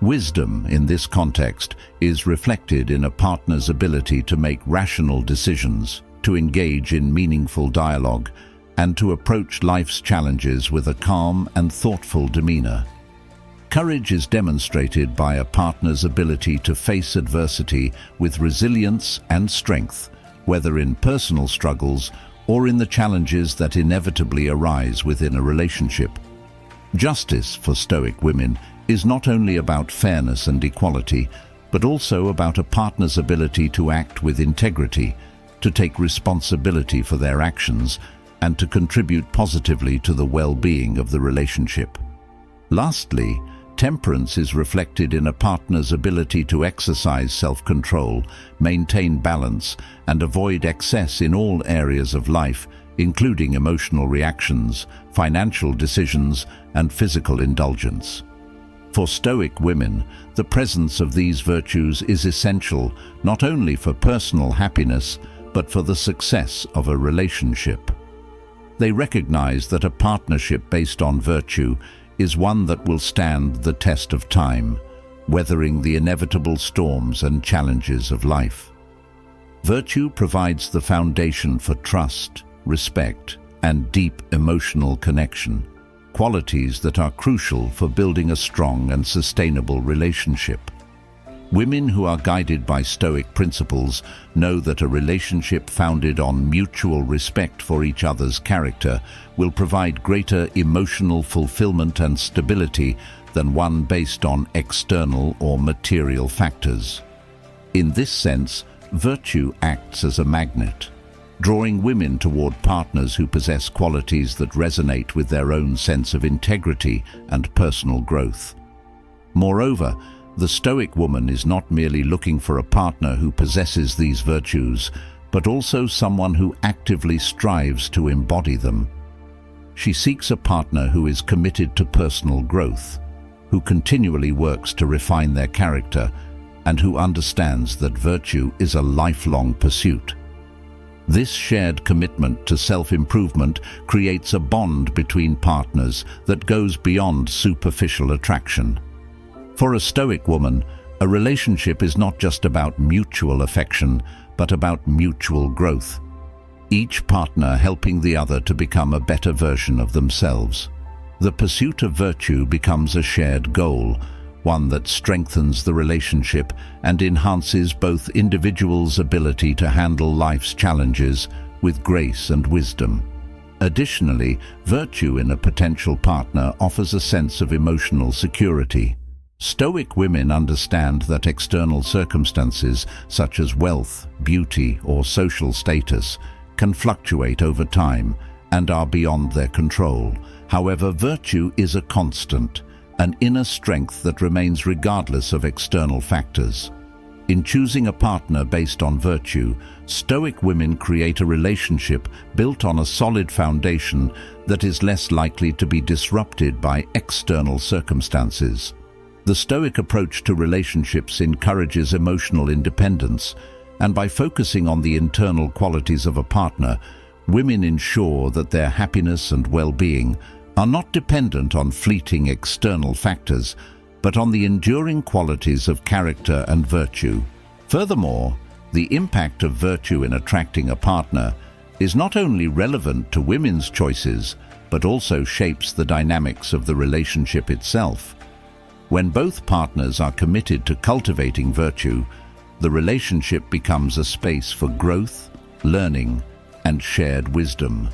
Wisdom, in this context, is reflected in a partner's ability to make rational decisions, to engage in meaningful dialogue, and to approach life's challenges with a calm and thoughtful demeanor. Courage is demonstrated by a partner's ability to face adversity with resilience and strength, whether in personal struggles or in the challenges that inevitably arise within a relationship. Justice, for Stoic women, is not only about fairness and equality, but also about a partner's ability to act with integrity, to take responsibility for their actions, and to contribute positively to the well-being of the relationship. Lastly, temperance is reflected in a partner's ability to exercise self-control, maintain balance, and avoid excess in all areas of life, including emotional reactions, financial decisions, and physical indulgence. For Stoic women, the presence of these virtues is essential not only for personal happiness, but for the success of a relationship. They recognize that a partnership based on virtue is one that will stand the test of time, weathering the inevitable storms and challenges of life. Virtue provides the foundation for trust, respect, and deep emotional connection, qualities that are crucial for building a strong and sustainable relationship. Women who are guided by Stoic principles know that a relationship founded on mutual respect for each other's character will provide greater emotional fulfillment and stability than one based on external or material factors. In this sense, virtue acts as a magnet, drawing women toward partners who possess qualities that resonate with their own sense of integrity and personal growth. Moreover, the Stoic woman is not merely looking for a partner who possesses these virtues, but also someone who actively strives to embody them. She seeks a partner who is committed to personal growth, who continually works to refine their character, and who understands that virtue is a lifelong pursuit. This shared commitment to self-improvement creates a bond between partners that goes beyond superficial attraction. For a Stoic woman, a relationship is not just about mutual affection, but about mutual growth, each partner helping the other to become a better version of themselves. The pursuit of virtue becomes a shared goal, one that strengthens the relationship and enhances both individuals' ability to handle life's challenges with grace and wisdom. Additionally, virtue in a potential partner offers a sense of emotional security. Stoic women understand that external circumstances such as wealth, beauty, or social status can fluctuate over time and are beyond their control. However, virtue is a constant, an inner strength that remains regardless of external factors. In choosing a partner based on virtue, Stoic women create a relationship built on a solid foundation that is less likely to be disrupted by external circumstances. The Stoic approach to relationships encourages emotional independence, and by focusing on the internal qualities of a partner, women ensure that their happiness and well-being are not dependent on fleeting external factors, but on the enduring qualities of character and virtue. Furthermore, the impact of virtue in attracting a partner is not only relevant to women's choices, but also shapes the dynamics of the relationship itself. When both partners are committed to cultivating virtue, the relationship becomes a space for growth, learning, and shared wisdom.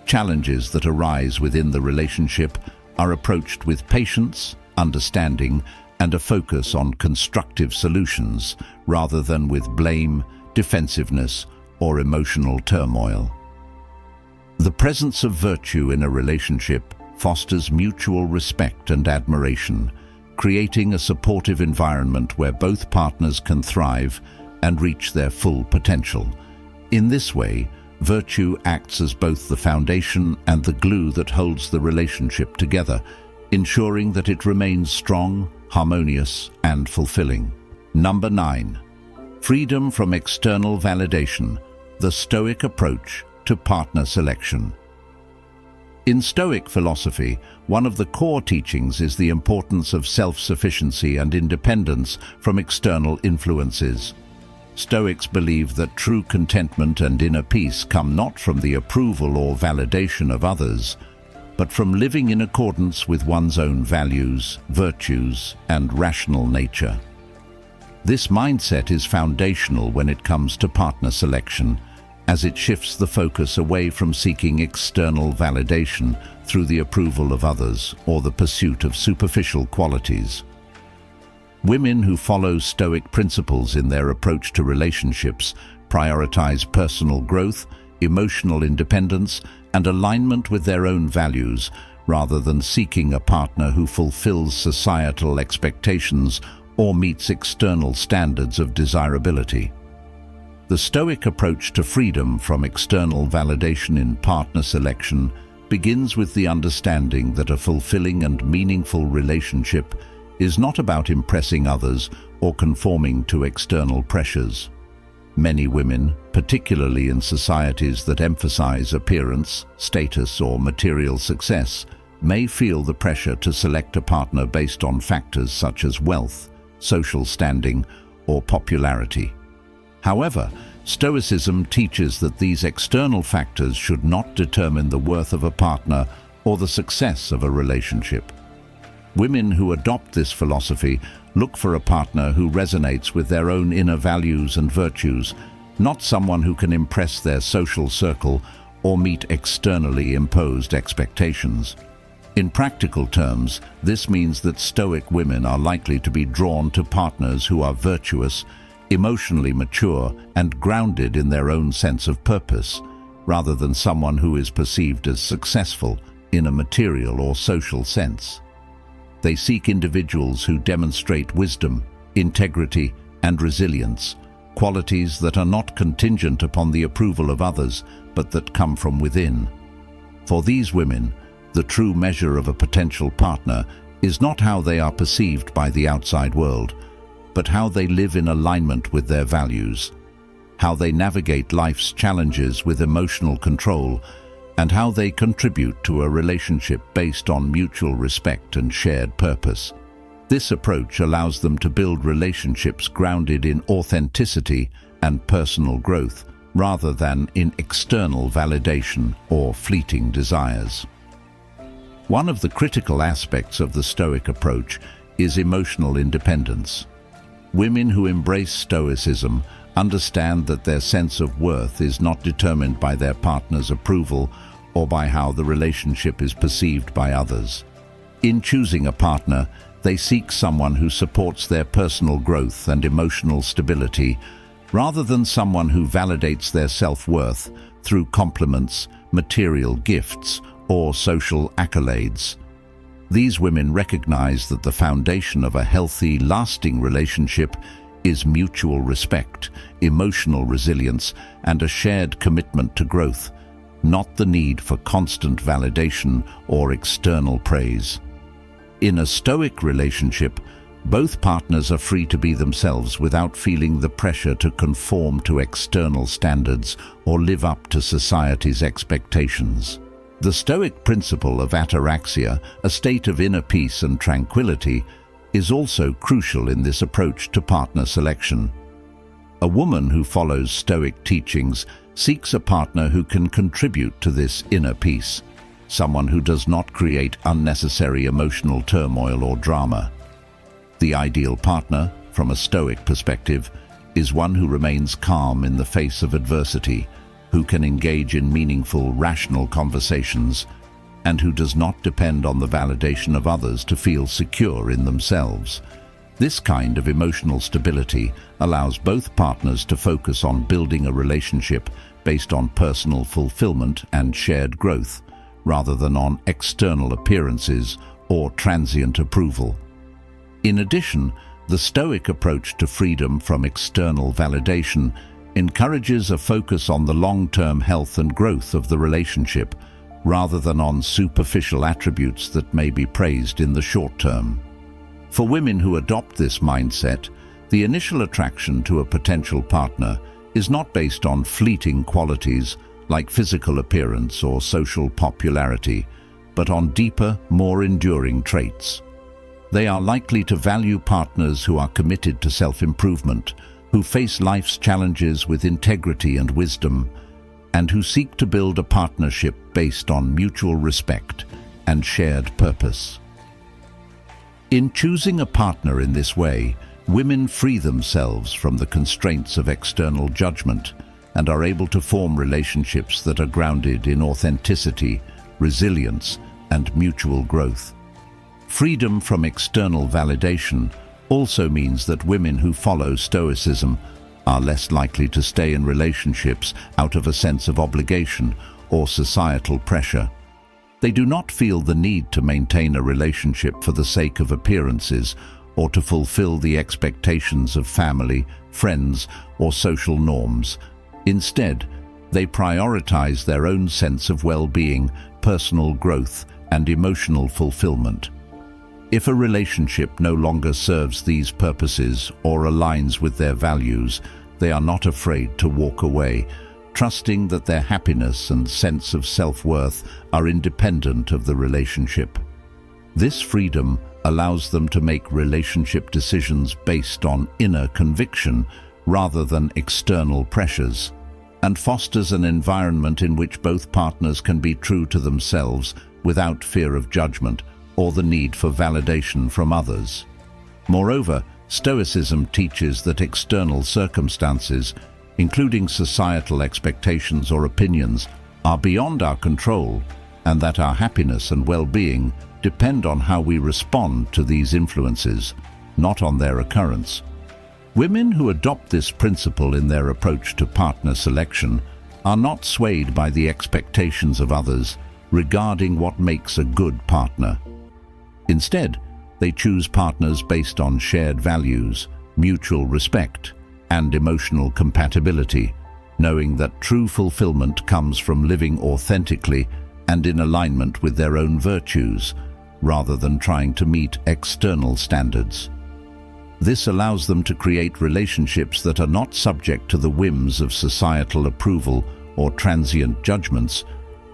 Challenges that arise within the relationship are approached with patience, understanding, and a focus on constructive solutions rather than with blame, defensiveness, or emotional turmoil. The presence of virtue in a relationship fosters mutual respect and admiration, creating a supportive environment where both partners can thrive and reach their full potential. In this way, virtue acts as both the foundation and the glue that holds the relationship together, ensuring that it remains strong, harmonious, and fulfilling. Number 9. Freedom from external validation, the Stoic approach to partner selection. In Stoic philosophy, one of the core teachings is the importance of self-sufficiency and independence from external influences. Stoics believe that true contentment and inner peace come not from the approval or validation of others, but from living in accordance with one's own values, virtues, and rational nature. This mindset is foundational when it comes to partner selection, as it shifts the focus away from seeking external validation through the approval of others or the pursuit of superficial qualities. Women who follow Stoic principles in their approach to relationships prioritize personal growth, emotional independence, and alignment with their own values, rather than seeking a partner who fulfills societal expectations or meets external standards of desirability. The Stoic approach to freedom from external validation in partner selection begins with the understanding that a fulfilling and meaningful relationship is not about impressing others or conforming to external pressures. Many women, particularly in societies that emphasize appearance, status, or material success, may feel the pressure to select a partner based on factors such as wealth, social standing, or popularity. However, Stoicism teaches that these external factors should not determine the worth of a partner or the success of a relationship. Women who adopt this philosophy look for a partner who resonates with their own inner values and virtues, not someone who can impress their social circle or meet externally imposed expectations. In practical terms, this means that Stoic women are likely to be drawn to partners who are virtuous, emotionally mature, and grounded in their own sense of purpose, rather than someone who is perceived as successful in a material or social sense. They seek individuals who demonstrate wisdom, integrity, and resilience, qualities that are not contingent upon the approval of others, but that come from within. For these women, the true measure of a potential partner is not how they are perceived by the outside world, but how they live in alignment with their values, how they navigate life's challenges with emotional control, and how they contribute to a relationship based on mutual respect and shared purpose. This approach allows them to build relationships grounded in authenticity and personal growth, rather than in external validation or fleeting desires. One of the critical aspects of the Stoic approach is emotional independence. Women who embrace Stoicism understand that their sense of worth is not determined by their partner's approval or by how the relationship is perceived by others. In choosing a partner, they seek someone who supports their personal growth and emotional stability, rather than someone who validates their self-worth through compliments, material gifts, or social accolades. These women recognize that the foundation of a healthy, lasting relationship is mutual respect, emotional resilience, and a shared commitment to growth, not the need for constant validation or external praise. In a Stoic relationship, both partners are free to be themselves without feeling the pressure to conform to external standards or live up to society's expectations. The Stoic principle of ataraxia, a state of inner peace and tranquility, is also crucial in this approach to partner selection. A woman who follows Stoic teachings seeks a partner who can contribute to this inner peace, someone who does not create unnecessary emotional turmoil or drama. The ideal partner, from a Stoic perspective, is one who remains calm in the face of adversity, who can engage in meaningful, rational conversations, and who does not depend on the validation of others to feel secure in themselves. This kind of emotional stability allows both partners to focus on building a relationship based on personal fulfillment and shared growth, rather than on external appearances or transient approval. In addition, the Stoic approach to freedom from external validation encourages a focus on the long-term health and growth of the relationship, rather than on superficial attributes that may be praised in the short term. For women who adopt this mindset, the initial attraction to a potential partner is not based on fleeting qualities like physical appearance or social popularity, but on deeper, more enduring traits. They are likely to value partners who are committed to self-improvement, who face life's challenges with integrity and wisdom, and who seek to build a partnership based on mutual respect and shared purpose. In choosing a partner in this way, women free themselves from the constraints of external judgment and are able to form relationships that are grounded in authenticity, resilience, and mutual growth. Freedom from external validation also means that women who follow Stoicism are less likely to stay in relationships out of a sense of obligation or societal pressure. They do not feel the need to maintain a relationship for the sake of appearances or to fulfill the expectations of family, friends, or social norms. Instead, they prioritize their own sense of well-being, personal growth, and emotional fulfillment. If a relationship no longer serves these purposes or aligns with their values, they are not afraid to walk away, trusting that their happiness and sense of self-worth are independent of the relationship. This freedom allows them to make relationship decisions based on inner conviction rather than external pressures, and fosters an environment in which both partners can be true to themselves without fear of judgment or the need for validation from others. Moreover, Stoicism teaches that external circumstances, including societal expectations or opinions, are beyond our control, and that our happiness and well-being depend on how we respond to these influences, not on their occurrence. Women who adopt this principle in their approach to partner selection are not swayed by the expectations of others regarding what makes a good partner. Instead, they choose partners based on shared values, mutual respect, and emotional compatibility, knowing that true fulfillment comes from living authentically and in alignment with their own virtues, rather than trying to meet external standards. This allows them to create relationships that are not subject to the whims of societal approval or transient judgments,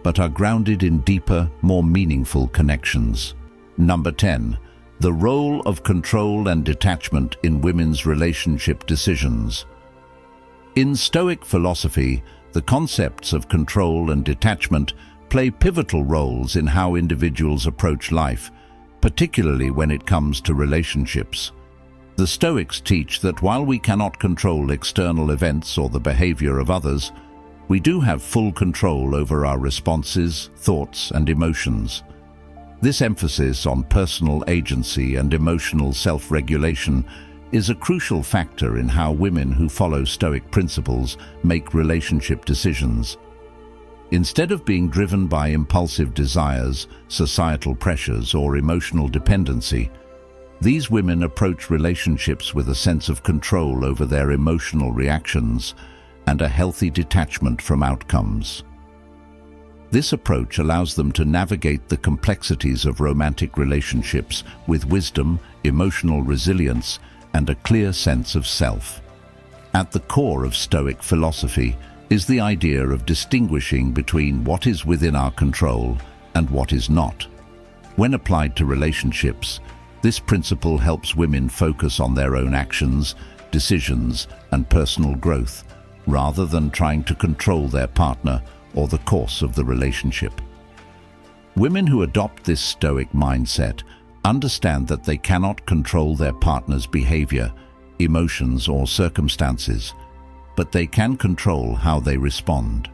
but are grounded in deeper, more meaningful connections. Number 10. The role of control and detachment in women's relationship decisions. In Stoic philosophy, the concepts of control and detachment play pivotal roles in how individuals approach life, particularly when it comes to relationships. The Stoics teach that while we cannot control external events or the behavior of others, we do have full control over our responses, thoughts, and emotions. This emphasis on personal agency and emotional self-regulation is a crucial factor in how women who follow Stoic principles make relationship decisions. Instead of being driven by impulsive desires, societal pressures, or emotional dependency, these women approach relationships with a sense of control over their emotional reactions and a healthy detachment from outcomes. This approach allows them to navigate the complexities of romantic relationships with wisdom, emotional resilience, and a clear sense of self. At the core of Stoic philosophy is the idea of distinguishing between what is within our control and what is not. When applied to relationships, this principle helps women focus on their own actions, decisions, and personal growth, rather than trying to control their partner or the course of the relationship. Women who adopt this Stoic mindset understand that they cannot control their partner's behavior, emotions, or circumstances, but they can control how they respond.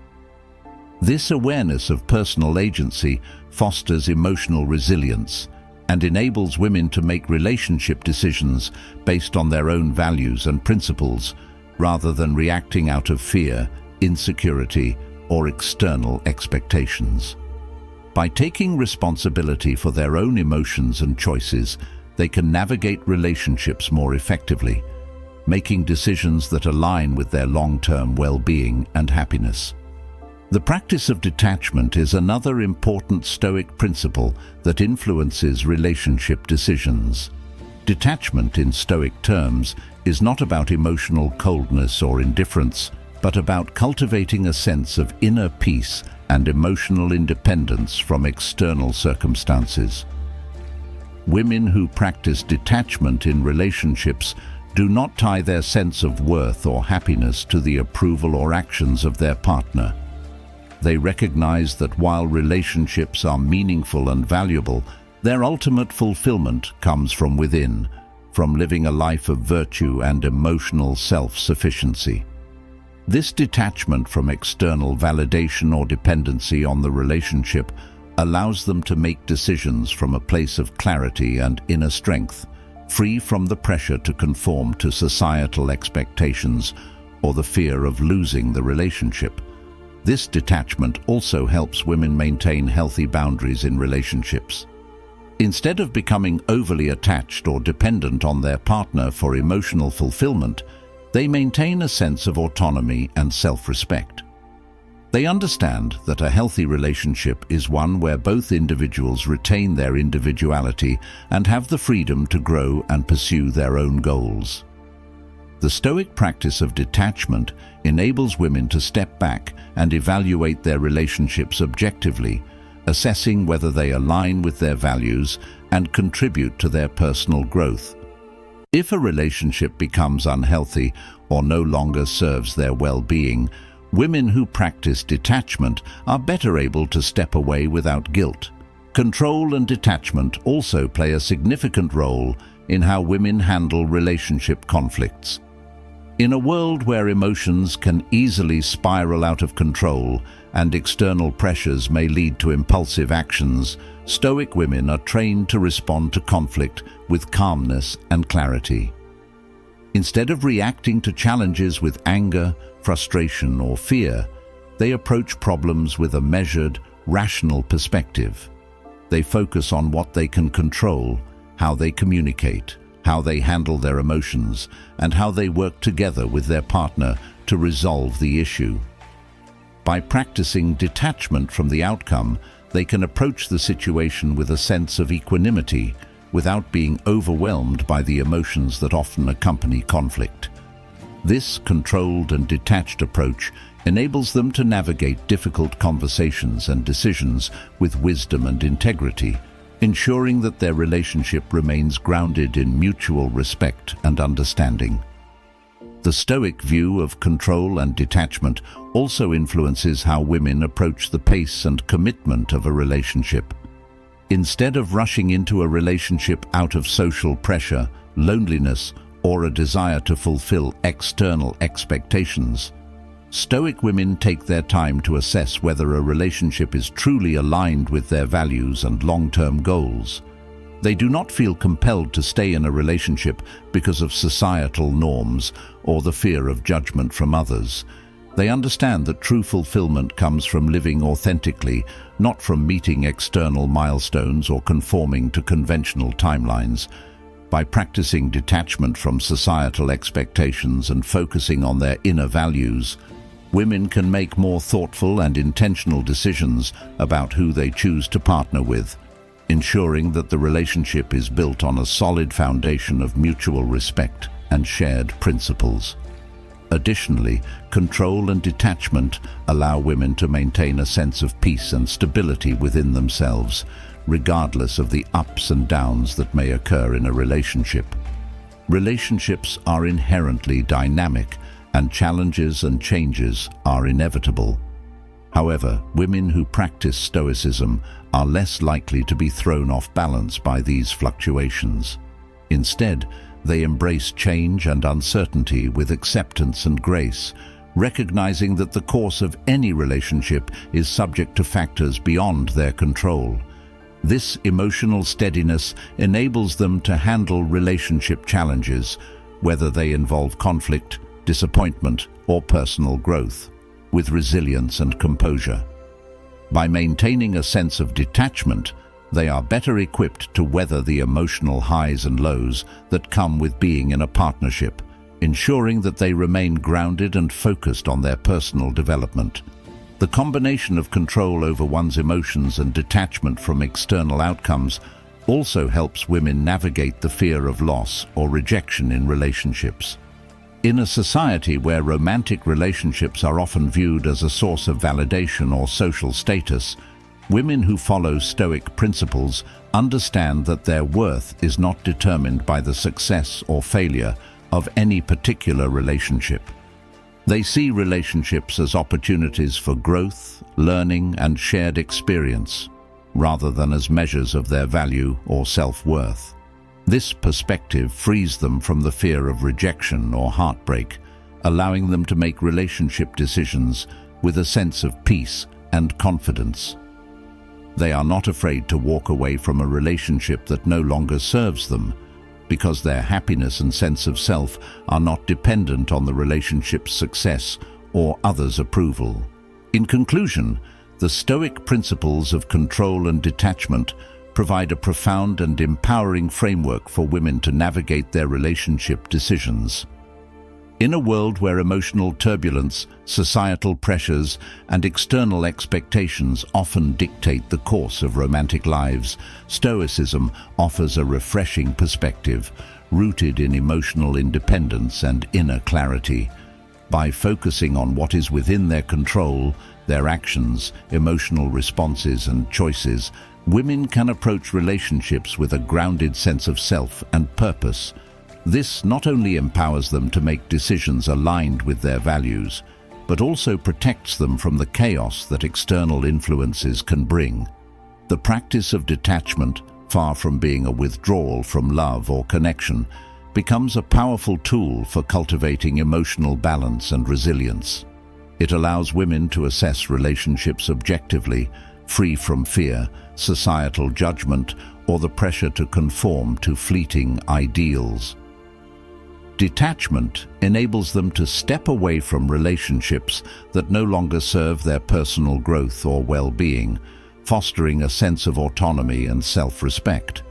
This awareness of personal agency fosters emotional resilience and enables women to make relationship decisions based on their own values and principles, rather than reacting out of fear, insecurity, or external expectations. By taking responsibility for their own emotions and choices, they can navigate relationships more effectively, making decisions that align with their long-term well-being and happiness. The practice of detachment is another important Stoic principle that influences relationship decisions. Detachment, in Stoic terms, is not about emotional coldness or indifference, but about cultivating a sense of inner peace and emotional independence from external circumstances. Women who practice detachment in relationships do not tie their sense of worth or happiness to the approval or actions of their partner. They recognize that while relationships are meaningful and valuable, their ultimate fulfillment comes from within, from living a life of virtue and emotional self-sufficiency. This detachment from external validation or dependency on the relationship allows them to make decisions from a place of clarity and inner strength, free from the pressure to conform to societal expectations or the fear of losing the relationship. This detachment also helps women maintain healthy boundaries in relationships. Instead of becoming overly attached or dependent on their partner for emotional fulfillment, they maintain a sense of autonomy and self-respect. They understand that a healthy relationship is one where both individuals retain their individuality and have the freedom to grow and pursue their own goals. The Stoic practice of detachment enables women to step back and evaluate their relationships objectively, assessing whether they align with their values and contribute to their personal growth. If a relationship becomes unhealthy or no longer serves their well-being, women who practice detachment are better able to step away without guilt. Control and detachment also play a significant role in how women handle relationship conflicts. In a world where emotions can easily spiral out of control and external pressures may lead to impulsive actions, Stoic women are trained to respond to conflict with calmness and clarity. Instead of reacting to challenges with anger, frustration, or fear, they approach problems with a measured, rational perspective. They focus on what they can control, how they communicate, how they handle their emotions, and how they work together with their partner to resolve the issue. By practicing detachment from the outcome, they can approach the situation with a sense of equanimity without being overwhelmed by the emotions that often accompany conflict. This controlled and detached approach enables them to navigate difficult conversations and decisions with wisdom and integrity, ensuring that their relationship remains grounded in mutual respect and understanding. The Stoic view of control and detachment also influences how women approach the pace and commitment of a relationship. Instead of rushing into a relationship out of social pressure, loneliness, or a desire to fulfill external expectations, Stoic women take their time to assess whether a relationship is truly aligned with their values and long-term goals. They do not feel compelled to stay in a relationship because of societal norms or the fear of judgment from others. They understand that true fulfillment comes from living authentically, not from meeting external milestones or conforming to conventional timelines. By practicing detachment from societal expectations and focusing on their inner values, women can make more thoughtful and intentional decisions about who they choose to partner with, ensuring that the relationship is built on a solid foundation of mutual respect and shared principles. Additionally, control and detachment allow women to maintain a sense of peace and stability within themselves, regardless of the ups and downs that may occur in a relationship. Relationships are inherently dynamic, and challenges and changes are inevitable. However, women who practice Stoicism are less likely to be thrown off balance by these fluctuations. Instead, they embrace change and uncertainty with acceptance and grace, recognizing that the course of any relationship is subject to factors beyond their control. This emotional steadiness enables them to handle relationship challenges, whether they involve conflict, disappointment, or personal growth, with resilience and composure. By maintaining a sense of detachment, they are better equipped to weather the emotional highs and lows that come with being in a partnership, ensuring that they remain grounded and focused on their personal development. The combination of control over one's emotions and detachment from external outcomes also helps women navigate the fear of loss or rejection in relationships. In a society where romantic relationships are often viewed as a source of validation or social status, women who follow Stoic principles understand that their worth is not determined by the success or failure of any particular relationship. They see relationships as opportunities for growth, learning, and shared experience, rather than as measures of their value or self-worth. This perspective frees them from the fear of rejection or heartbreak, allowing them to make relationship decisions with a sense of peace and confidence. They are not afraid to walk away from a relationship that no longer serves them, because their happiness and sense of self are not dependent on the relationship's success or others' approval. In conclusion, the Stoic principles of control and detachment provide a profound and empowering framework for women to navigate their relationship decisions. In a world where emotional turbulence, societal pressures, and external expectations often dictate the course of romantic lives, Stoicism offers a refreshing perspective, rooted in emotional independence and inner clarity. By focusing on what is within their control, their actions, emotional responses, and choices, women can approach relationships with a grounded sense of self and purpose. This not only empowers them to make decisions aligned with their values, but also protects them from the chaos that external influences can bring. The practice of detachment, far from being a withdrawal from love or connection, becomes a powerful tool for cultivating emotional balance and resilience. It allows women to assess relationships objectively, free from fear, societal judgment, or the pressure to conform to fleeting ideals. Detachment enables them to step away from relationships that no longer serve their personal growth or well-being, fostering a sense of autonomy and self-respect.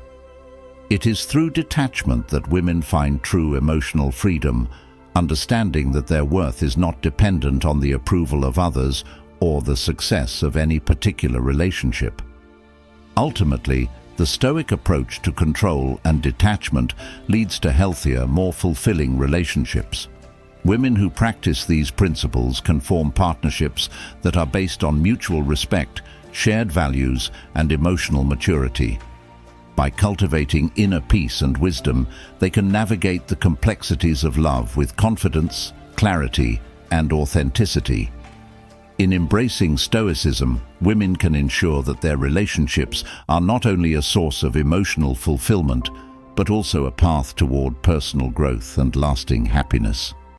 It is through detachment that women find true emotional freedom, understanding that their worth is not dependent on the approval of others or the success of any particular relationship. Ultimately, the Stoic approach to control and detachment leads to healthier, more fulfilling relationships. Women who practice these principles can form partnerships that are based on mutual respect, shared values, and emotional maturity. By cultivating inner peace and wisdom, they can navigate the complexities of love with confidence, clarity, and authenticity. In embracing Stoicism, women can ensure that their relationships are not only a source of emotional fulfillment, but also a path toward personal growth and lasting happiness.